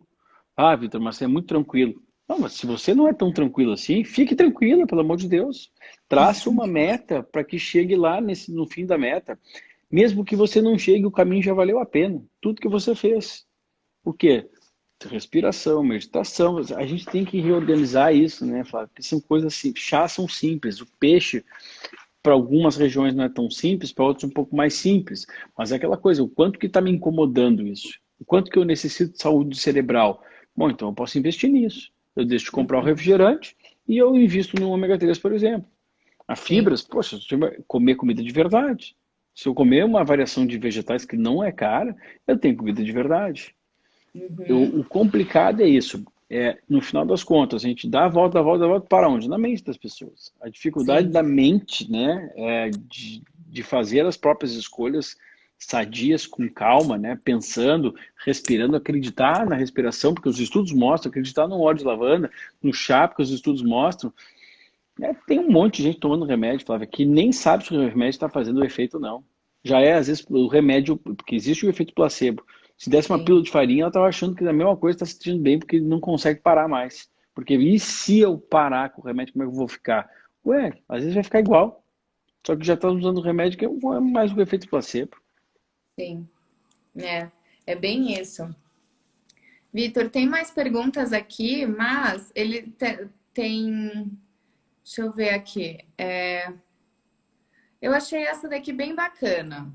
Ah, Vitor, mas é muito tranquilo. Não, mas se você não é tão tranquilo assim, fique tranquila, pelo amor de Deus. Traça uma meta para que chegue lá no fim da meta. Mesmo que você não chegue, o caminho já valeu a pena. Tudo que você fez. O quê? Respiração, meditação. A gente tem que reorganizar isso, né, Flávio? Porque são coisas assim, chá são simples. O peixe, para algumas regiões não é tão simples, para outras um pouco mais simples. Mas é aquela coisa, o quanto que está me incomodando isso? O quanto que eu necessito de saúde cerebral? Bom, então eu posso investir nisso. Eu deixo de comprar o Uhum. refrigerante e eu invisto no ômega 3, por exemplo. A Sim. fibras, poxa, se eu comer comida de verdade. Se eu comer uma variação de vegetais que não é cara, eu tenho comida de verdade. Uhum. O complicado é isso. No final das contas, a gente dá a volta para onde? Na mente das pessoas. A dificuldade Sim. da mente, né, de fazer as próprias escolhas sadias, com calma, né, pensando, respirando, acreditar na respiração, porque os estudos mostram, acreditar no óleo de lavanda, no chá, porque os estudos mostram. Tem um monte de gente tomando remédio, Flávia, que nem sabe se o remédio está fazendo efeito ou não. Já é, às vezes, o remédio, porque existe o efeito placebo. Se desse uma Sim. pílula de farinha, ela estava achando que a mesma coisa está se sentindo bem, porque não consegue parar mais. Porque e se eu parar com o remédio, como é que eu vou ficar? Ué, às vezes vai ficar igual. Só que já está usando o remédio que é mais o efeito placebo. Sim. É. É bem isso. Vitor, tem mais perguntas aqui, mas tem. Deixa eu ver aqui. Eu achei essa daqui bem bacana.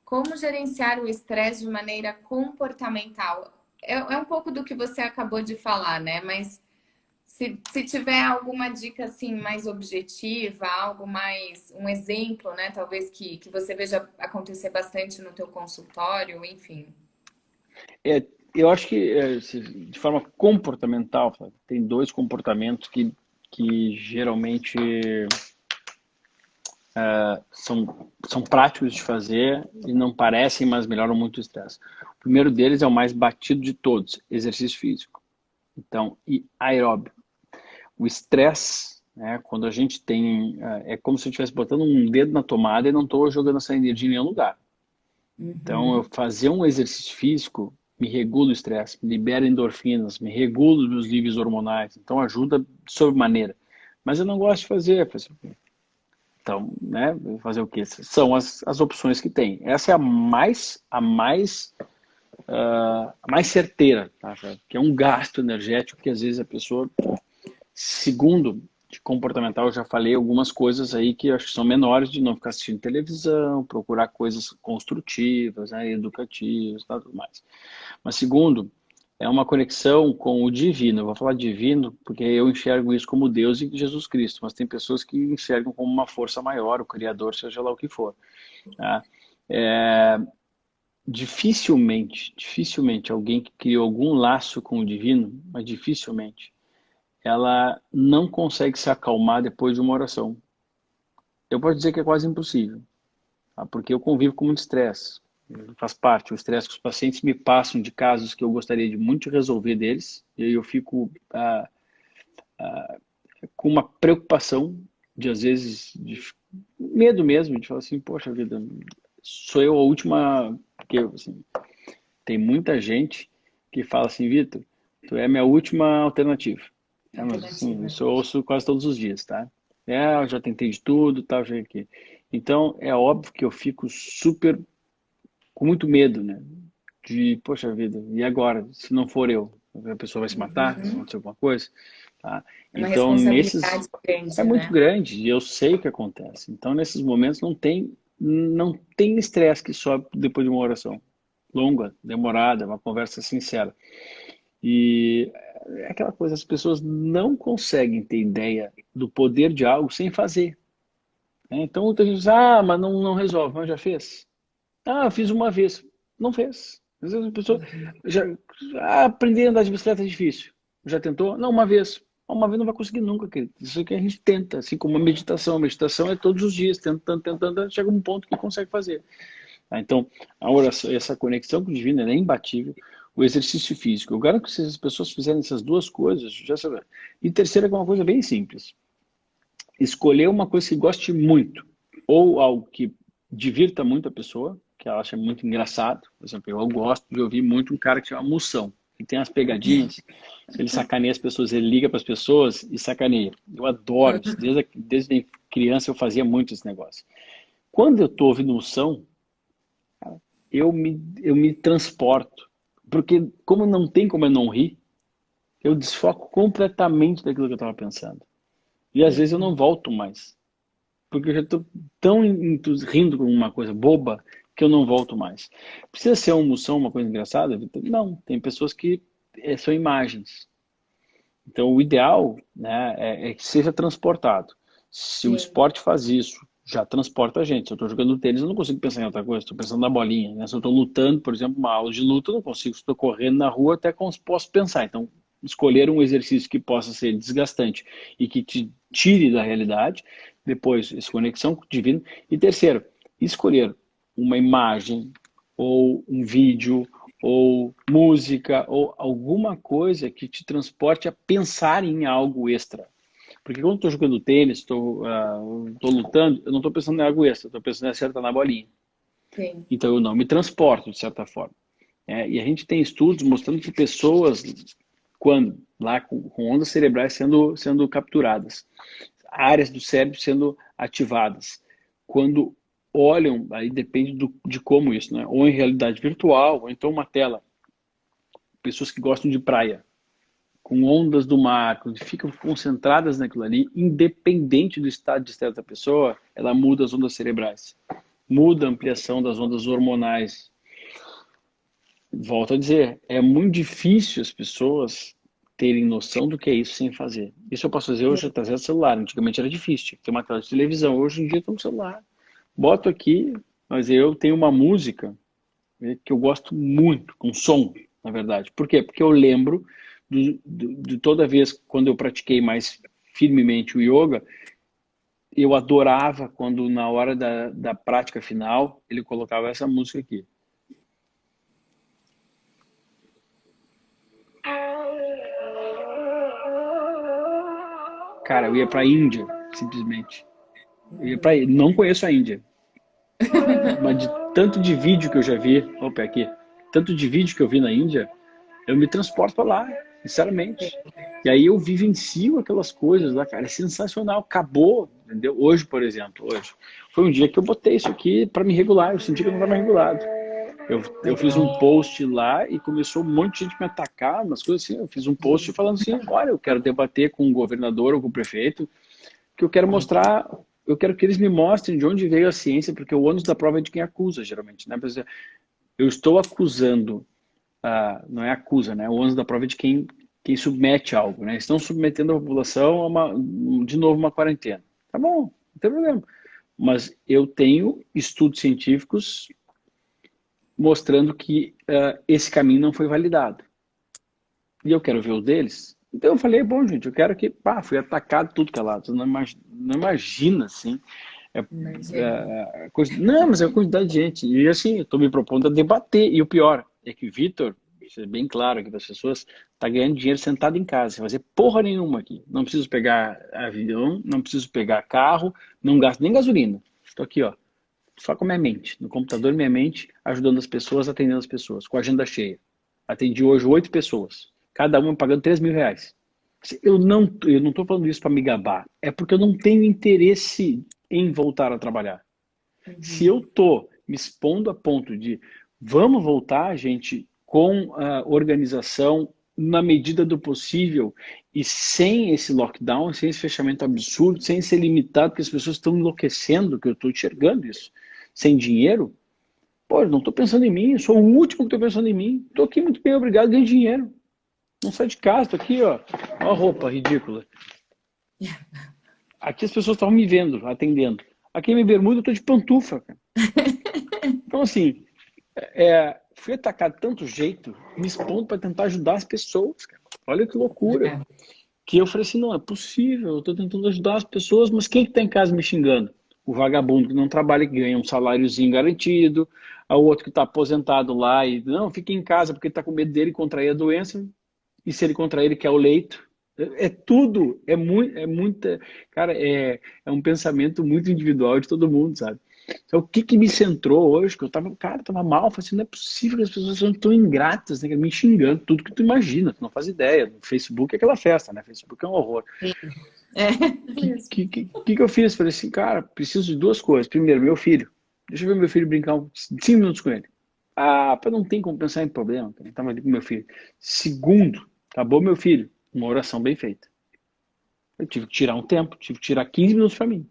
Como gerenciar o estresse de maneira comportamental? É um pouco do que você acabou de falar, né? Mas se tiver alguma dica assim mais objetiva, algo mais, um exemplo, né? Talvez que você veja acontecer bastante no teu consultório, enfim. É, eu acho que, de forma comportamental, Flávia, tem dois comportamentos que geralmente são práticos de fazer e não parecem, mas melhoram muito o estresse. O primeiro deles é o mais batido de todos, exercício físico. Então, e aeróbio. O estresse, né, quando a gente tem, é como se eu estivesse botando um dedo na tomada e não estou jogando essa energia em nenhum lugar. Então, eu Uhum. fazer um exercício físico me regula o estresse, me libera endorfinas, me regula os meus níveis hormonais. Então, ajuda de sobremaneira. Mas eu não gosto de fazer. Então, né, fazer o quê? São as opções que tem. Essa é a mais certeira, tá? Que é um gasto energético que às vezes a pessoa, segundo de comportamental, eu já falei algumas coisas aí que eu acho que são menores, de não ficar assistindo televisão, procurar coisas construtivas, né, educativas, tudo mais. Mas segundo, é uma conexão com o divino. Eu vou falar divino porque eu enxergo isso como Deus e Jesus Cristo, mas tem pessoas que enxergam como uma força maior, o Criador, seja lá o que for. Tá? É, dificilmente alguém que criou algum laço com o divino, mas dificilmente, ela não consegue se acalmar depois de uma oração. Eu posso dizer que é quase impossível, tá? Porque eu convivo com muito estresse. Faz parte, o estresse que os pacientes me passam de casos que eu gostaria de muito resolver deles, e aí eu fico com uma preocupação de, às vezes, de medo mesmo, de falar assim, poxa vida, sou eu a última, porque assim, tem muita gente que fala assim, Vitor, tu é a minha última alternativa. Mas assim, Alternativa. isso eu ouço quase todos os dias, tá? Eu já tentei de tudo, tal, já aqui. Então, é óbvio que eu fico super com muito medo, né? De, poxa vida, e agora? Se não for eu, a pessoa vai se matar? Vai Uhum. acontecer alguma coisa? Tá? É uma Então, responsabilidade é grande, muito né? grande e eu sei o que acontece. Então, nesses momentos não tem estresse que sobe depois de uma oração longa, demorada, uma conversa sincera. E é aquela coisa, as pessoas não conseguem ter ideia do poder de algo sem fazer, né? Então, muita gente diz, mas não resolve, mas já fez. Fiz uma vez. Não fez. Às vezes a pessoa já, aprender a andar de bicicleta é difícil. Já tentou? Não, uma vez. Uma vez não vai conseguir nunca, querido. Isso que a gente tenta, assim como a meditação. A meditação é todos os dias, tentando, chega um ponto que consegue fazer. Tá? Então, a oração, essa conexão com o divino é imbatível. O exercício físico. Eu garanto que se as pessoas fizerem essas duas coisas, já sabe. E terceira, que é uma coisa bem simples. Escolher uma coisa que goste muito, ou algo que divirta muito a pessoa, que ela acha muito engraçado. Por exemplo, eu gosto de ouvir muito um cara que chama Moção. Ele tem umas pegadinhas, ele sacaneia as pessoas, ele liga para as pessoas e sacaneia. Eu adoro isso. Desde criança eu fazia muito esse negócio. Quando eu estou ouvindo um som, eu me transporto. Porque como não tem como eu não rir, eu desfoco completamente daquilo que eu estava pensando. E às vezes eu não volto mais. Porque eu já estou tão rindo com uma coisa boba que eu não volto mais. Precisa ser uma emoção, uma coisa engraçada? Não, tem pessoas que são imagens. Então o ideal, né, é que seja transportado. Se o Sim, esporte faz isso, já transporta a gente. Se eu estou jogando tênis, eu não consigo pensar em outra coisa, estou pensando na bolinha. Né? Se eu estou lutando, por exemplo, uma aula de luta, eu não consigo. Se estou correndo na rua, até posso pensar. Então, escolher um exercício que possa ser desgastante e que te tire da realidade. Depois, essa conexão com o divino. E terceiro, escolher uma imagem ou um vídeo ou música ou alguma coisa que te transporte a pensar em algo extra. Porque quando estou jogando tênis, estou lutando, eu não estou pensando em algo extra, estou pensando em acertar na bolinha. sim. Então eu não me transporto, de certa forma. E a gente tem estudos mostrando que pessoas, quando lá com ondas cerebrais sendo capturadas, áreas do cérebro sendo ativadas, quando olham, aí depende de como isso, né? Ou em realidade virtual, ou então uma tela. Pessoas que gostam de praia, com ondas do mar, que ficam concentradas naquilo ali, independente do estado de estresse da pessoa, ela muda as ondas cerebrais, muda a ampliação das ondas hormonais. Volto a dizer, é muito difícil as pessoas terem noção do que é isso sem fazer. Isso eu posso fazer hoje através do celular. Antigamente era difícil, tinha que ter uma tela de televisão. Hoje em dia estou no celular. Boto aqui, mas eu tenho uma música, né, que eu gosto muito, com som, na verdade. Por quê? Porque eu lembro de toda vez quando eu pratiquei mais firmemente o yoga, eu adorava quando na hora da prática final ele colocava essa música aqui. Cara, eu ia para a Índia, simplesmente. Eu ia para, não conheço a Índia, mas de tanto de vídeo que eu já vi, opa, aqui, tanto de vídeo que eu vi na Índia, eu me transporto lá, sinceramente. E aí eu vivencio aquelas coisas lá, cara, é sensacional, acabou, entendeu? Hoje, por exemplo, hoje, foi um dia que eu botei isso aqui para me regular, eu senti que eu não estava regulado. Eu fiz um Legal. post lá e começou um monte de gente me atacar, umas coisas assim, eu fiz um post falando assim, olha, eu quero debater com o governador ou com o prefeito, que eu quero mostrar, eu quero que eles me mostrem de onde veio a ciência, porque o ônus da prova é de quem acusa, geralmente, né? Eu estou acusando, não é acusa, né? O ônus da prova é de quem submete algo, né? Estão submetendo a população a de novo uma quarentena. Tá bom, não tem problema. Mas eu tenho estudos científicos mostrando que esse caminho não foi validado. E eu quero ver os deles. Então eu falei, bom, gente, eu quero que, pá, fui atacado tudo que é lado. Você não imagina, assim. É, Imagina. não, mas é a quantidade de gente. E assim, eu estou me propondo a debater. E o pior é que o Vitor, isso é bem claro aqui para as pessoas, está ganhando dinheiro sentado em casa, sem fazer porra nenhuma aqui. Não preciso pegar avião, não preciso pegar carro, não gasto nem gasolina. Estou aqui, ó, só com a minha mente, no computador, minha mente, ajudando as pessoas, atendendo as pessoas, com a agenda cheia. Atendi hoje 8 pessoas, cada uma pagando R$ 3.000. Eu não estou falando isso para me gabar, é porque eu não tenho interesse em voltar a trabalhar. Se eu Uhum. estou me expondo a ponto de vamos voltar, gente, com a organização na medida do possível e sem esse lockdown, sem esse fechamento absurdo, sem ser limitado, porque as pessoas estão enlouquecendo, que eu estou enxergando isso, sem dinheiro, pô, eu não estou pensando em mim, eu sou o último que estou pensando em mim, estou aqui muito bem, obrigado, ganho dinheiro, não saio de casa, estou aqui, ó a roupa ridícula. Aqui as pessoas estavam me vendo, atendendo. Aqui minha bermuda, eu estou de pantufa, cara. Então, assim, fui atacado de tanto jeito, me expondo para tentar ajudar as pessoas, cara. Olha que loucura. É. Que eu falei assim, não, é possível, eu estou tentando ajudar as pessoas, mas quem que está em casa me xingando? O vagabundo que não trabalha, que ganha um saláriozinho garantido, o outro que está aposentado lá e não, fica em casa porque está com medo dele contrair a doença, e se ele contrair, ele quer o leito. Tudo, é muita, cara, é um pensamento muito individual de todo mundo, sabe? Então, o que que me centrou hoje? Que eu tava, cara, tava mal, falei assim, não é possível que as pessoas são tão ingratas, né? Me xingando tudo que tu imagina, tu não faz ideia. No Facebook é aquela festa, né? Facebook é um horror. Sim. É, O mesmo. que eu fiz? Falei assim, cara, preciso de duas coisas. Primeiro, meu filho. Deixa eu ver meu filho brincar uns 5 minutos com ele. Ah, pá, não tem como pensar em problema, cara. Eu tava ali com meu filho. Segundo, acabou meu filho. Uma oração bem feita. Eu tive que tirar um tempo, tive que tirar 15 minutos para mim.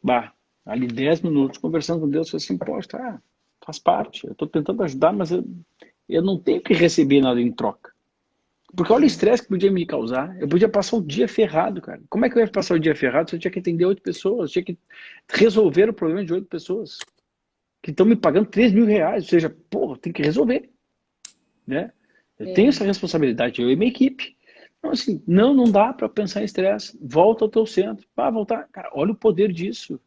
Bah, ali 10 minutos conversando com Deus, falei assim, poxa, tá, faz parte. Eu estou tentando ajudar, mas eu não tenho que receber nada em troca. Porque olha o estresse que podia me causar. Eu podia passar o dia ferrado, cara. Como é que eu ia passar o dia ferrado se eu tinha que atender 8 pessoas? Eu tinha que resolver o problema de 8 pessoas que estão me pagando R$ 3.000. Ou seja, porra, tem que resolver, né? Eu tenho Sim. essa responsabilidade, eu e minha equipe. Então, assim, não dá para pensar em estresse. Volta ao teu centro. Ah, voltar. Cara, olha o poder disso.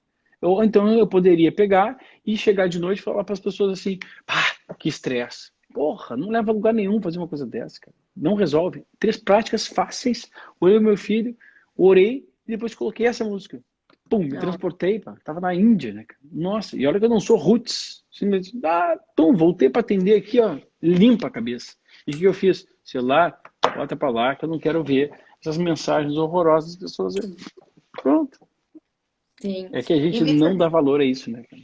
Então eu poderia pegar e chegar de noite e falar para as pessoas assim, pá, que estresse. Porra, não leva a lugar nenhum fazer uma coisa dessa, cara. Não resolve. 3 práticas fáceis. Olhei o meu filho, orei e depois coloquei essa música. Pum, me Não. transportei, pá. Tava na Índia, né, cara? Nossa, e olha que eu não sou roots. Simplesmente, voltei para atender aqui, ó, limpa a cabeça. E o que eu fiz? Celular, bota para lá, que eu não quero ver essas mensagens horrorosas das pessoas aí. Pronto. Sim. É que a E, gente Vitor, não dá valor a isso, né, cara?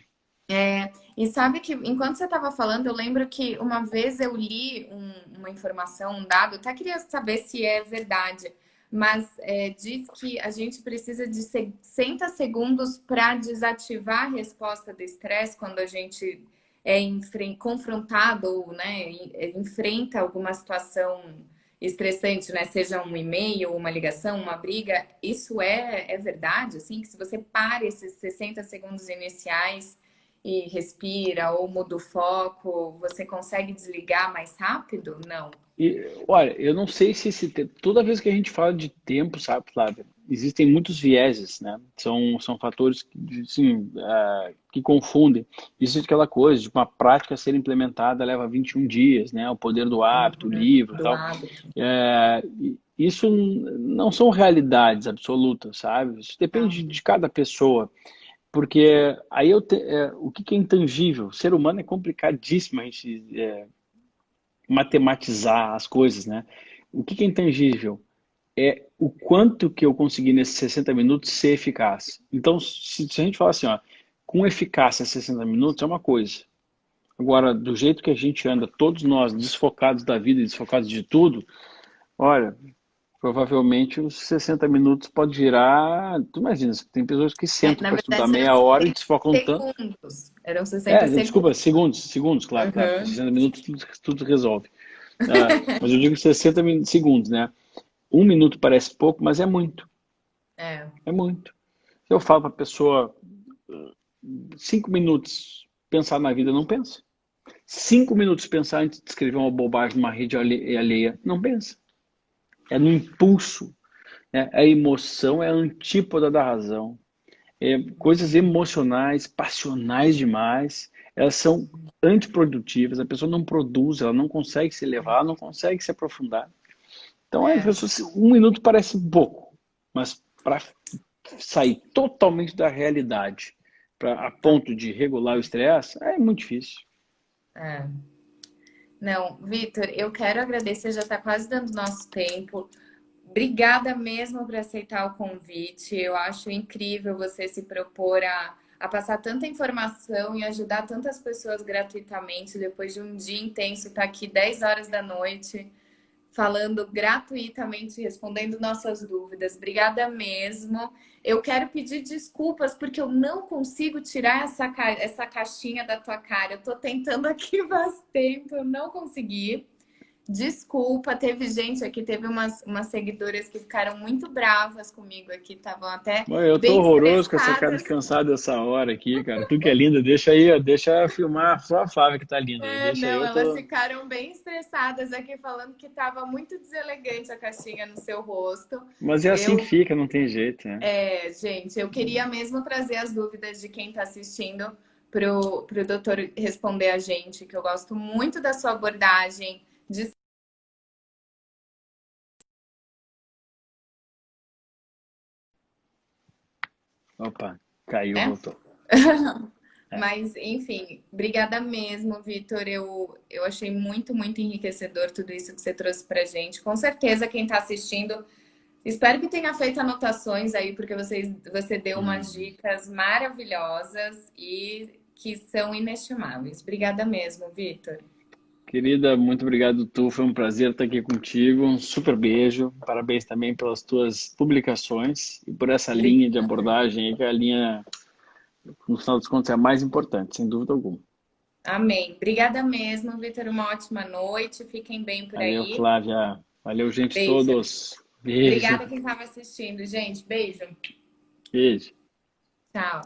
e sabe que enquanto você estava falando, eu lembro que uma vez eu li uma informação, um dado, até queria saber se é verdade, mas diz que a gente precisa de 60 segundos para desativar a resposta do estresse quando a gente é confrontado ou né, enfrenta alguma situação estressante, né? Seja um e-mail, uma ligação, uma briga. Isso é verdade, assim, que se você para esses 60 segundos iniciais e respira ou muda o foco, você consegue desligar mais rápido? Não. E, olha, eu não sei se esse tempo, toda vez que a gente fala de tempo, sabe, Flávia, existem muitos vieses, né? São fatores que, assim, que confundem. Existe aquela coisa de uma prática ser implementada leva 21 dias, né? O poder do hábito, o Uhum. livro e Do tal. hábito. Isso não são realidades absolutas, sabe? Isso Tá. depende de cada pessoa. Porque aí o que que é intangível? O ser humano é complicadíssimo a gente matematizar as coisas, né? O que que é intangível? É o quanto que eu consegui nesses 60 minutos ser eficaz. Então, se a gente falar assim, ó, com eficácia 60 minutos é uma coisa. Agora, do jeito que a gente anda, todos nós desfocados da vida e desfocados de tudo, olha, provavelmente os 60 minutos pode virar. Tu imagina, tem pessoas que sentam Na para estudar verdade, eram meia hora e 60 desfocam tanto. segundos. Eram 60 Desculpa, segundos. segundos, claro, claro, porque Uhum. 60 minutos tudo resolve. Mas eu digo 60 segundos, né? 1 minuto parece pouco, mas é muito. É. É muito. Se eu falo para a pessoa 5 minutos pensar na vida, não pensa. 5 minutos pensar antes de escrever uma bobagem numa rede alheia, não pensa. É no impulso. Né? A emoção é a antípoda da razão. Coisas emocionais, passionais demais, elas são antiprodutivas. A pessoa não produz, ela não consegue se elevar, ela não consegue se aprofundar. Então, É. 1 minuto parece pouco, mas para sair totalmente da realidade, a ponto de regular o estresse, é muito difícil. É. Não, Vitor, eu quero agradecer, já está quase dando nosso tempo. Obrigada mesmo por aceitar o convite. Eu acho incrível você se propor a passar tanta informação e ajudar tantas pessoas gratuitamente depois de um dia intenso, estar aqui 10 horas da noite falando gratuitamente, respondendo nossas dúvidas. Obrigada mesmo. Eu quero pedir desculpas porque eu não consigo tirar essa caixinha da tua cara. Eu tô tentando aqui faz tempo, eu não consegui. Desculpa, teve gente aqui, teve umas seguidoras que ficaram muito bravas comigo aqui, estavam até Eu tô bem horroroso com essa cara de estressadas. cansado dessa hora aqui, cara. Tu que é linda, deixa aí, ó, deixa eu filmar só a Flávia que tá linda aí. Deixa aí, Não, eu elas tô. ficaram bem estressadas aqui, falando que estava muito deselegante a caixinha no seu rosto. Mas é assim que Eu, fica, não tem jeito, né? gente, eu queria mesmo trazer as dúvidas de quem está assistindo pro doutor responder a gente, que eu gosto muito da sua abordagem, de Opa, caiu, né? voltou. Mas, enfim, obrigada mesmo, Vitor. Eu achei muito, muito enriquecedor tudo isso que você trouxe pra gente. Com certeza, quem está assistindo, espero que tenha feito anotações aí, porque você deu umas dicas maravilhosas e que são inestimáveis. Obrigada mesmo, Vitor. Querida, muito obrigado, tu. Foi um prazer estar aqui contigo. Um super beijo. Parabéns também pelas tuas publicações e por essa linha de abordagem aí, que é a linha, no final dos contos, é a mais importante, sem dúvida alguma. Amém. Obrigada mesmo, Vitor. Uma ótima noite. Fiquem bem por Valeu, aí. Flávia. Valeu, gente, Beijo. todos. Beijo. Obrigada quem estava assistindo, gente. Beijo. Beijo. Tchau.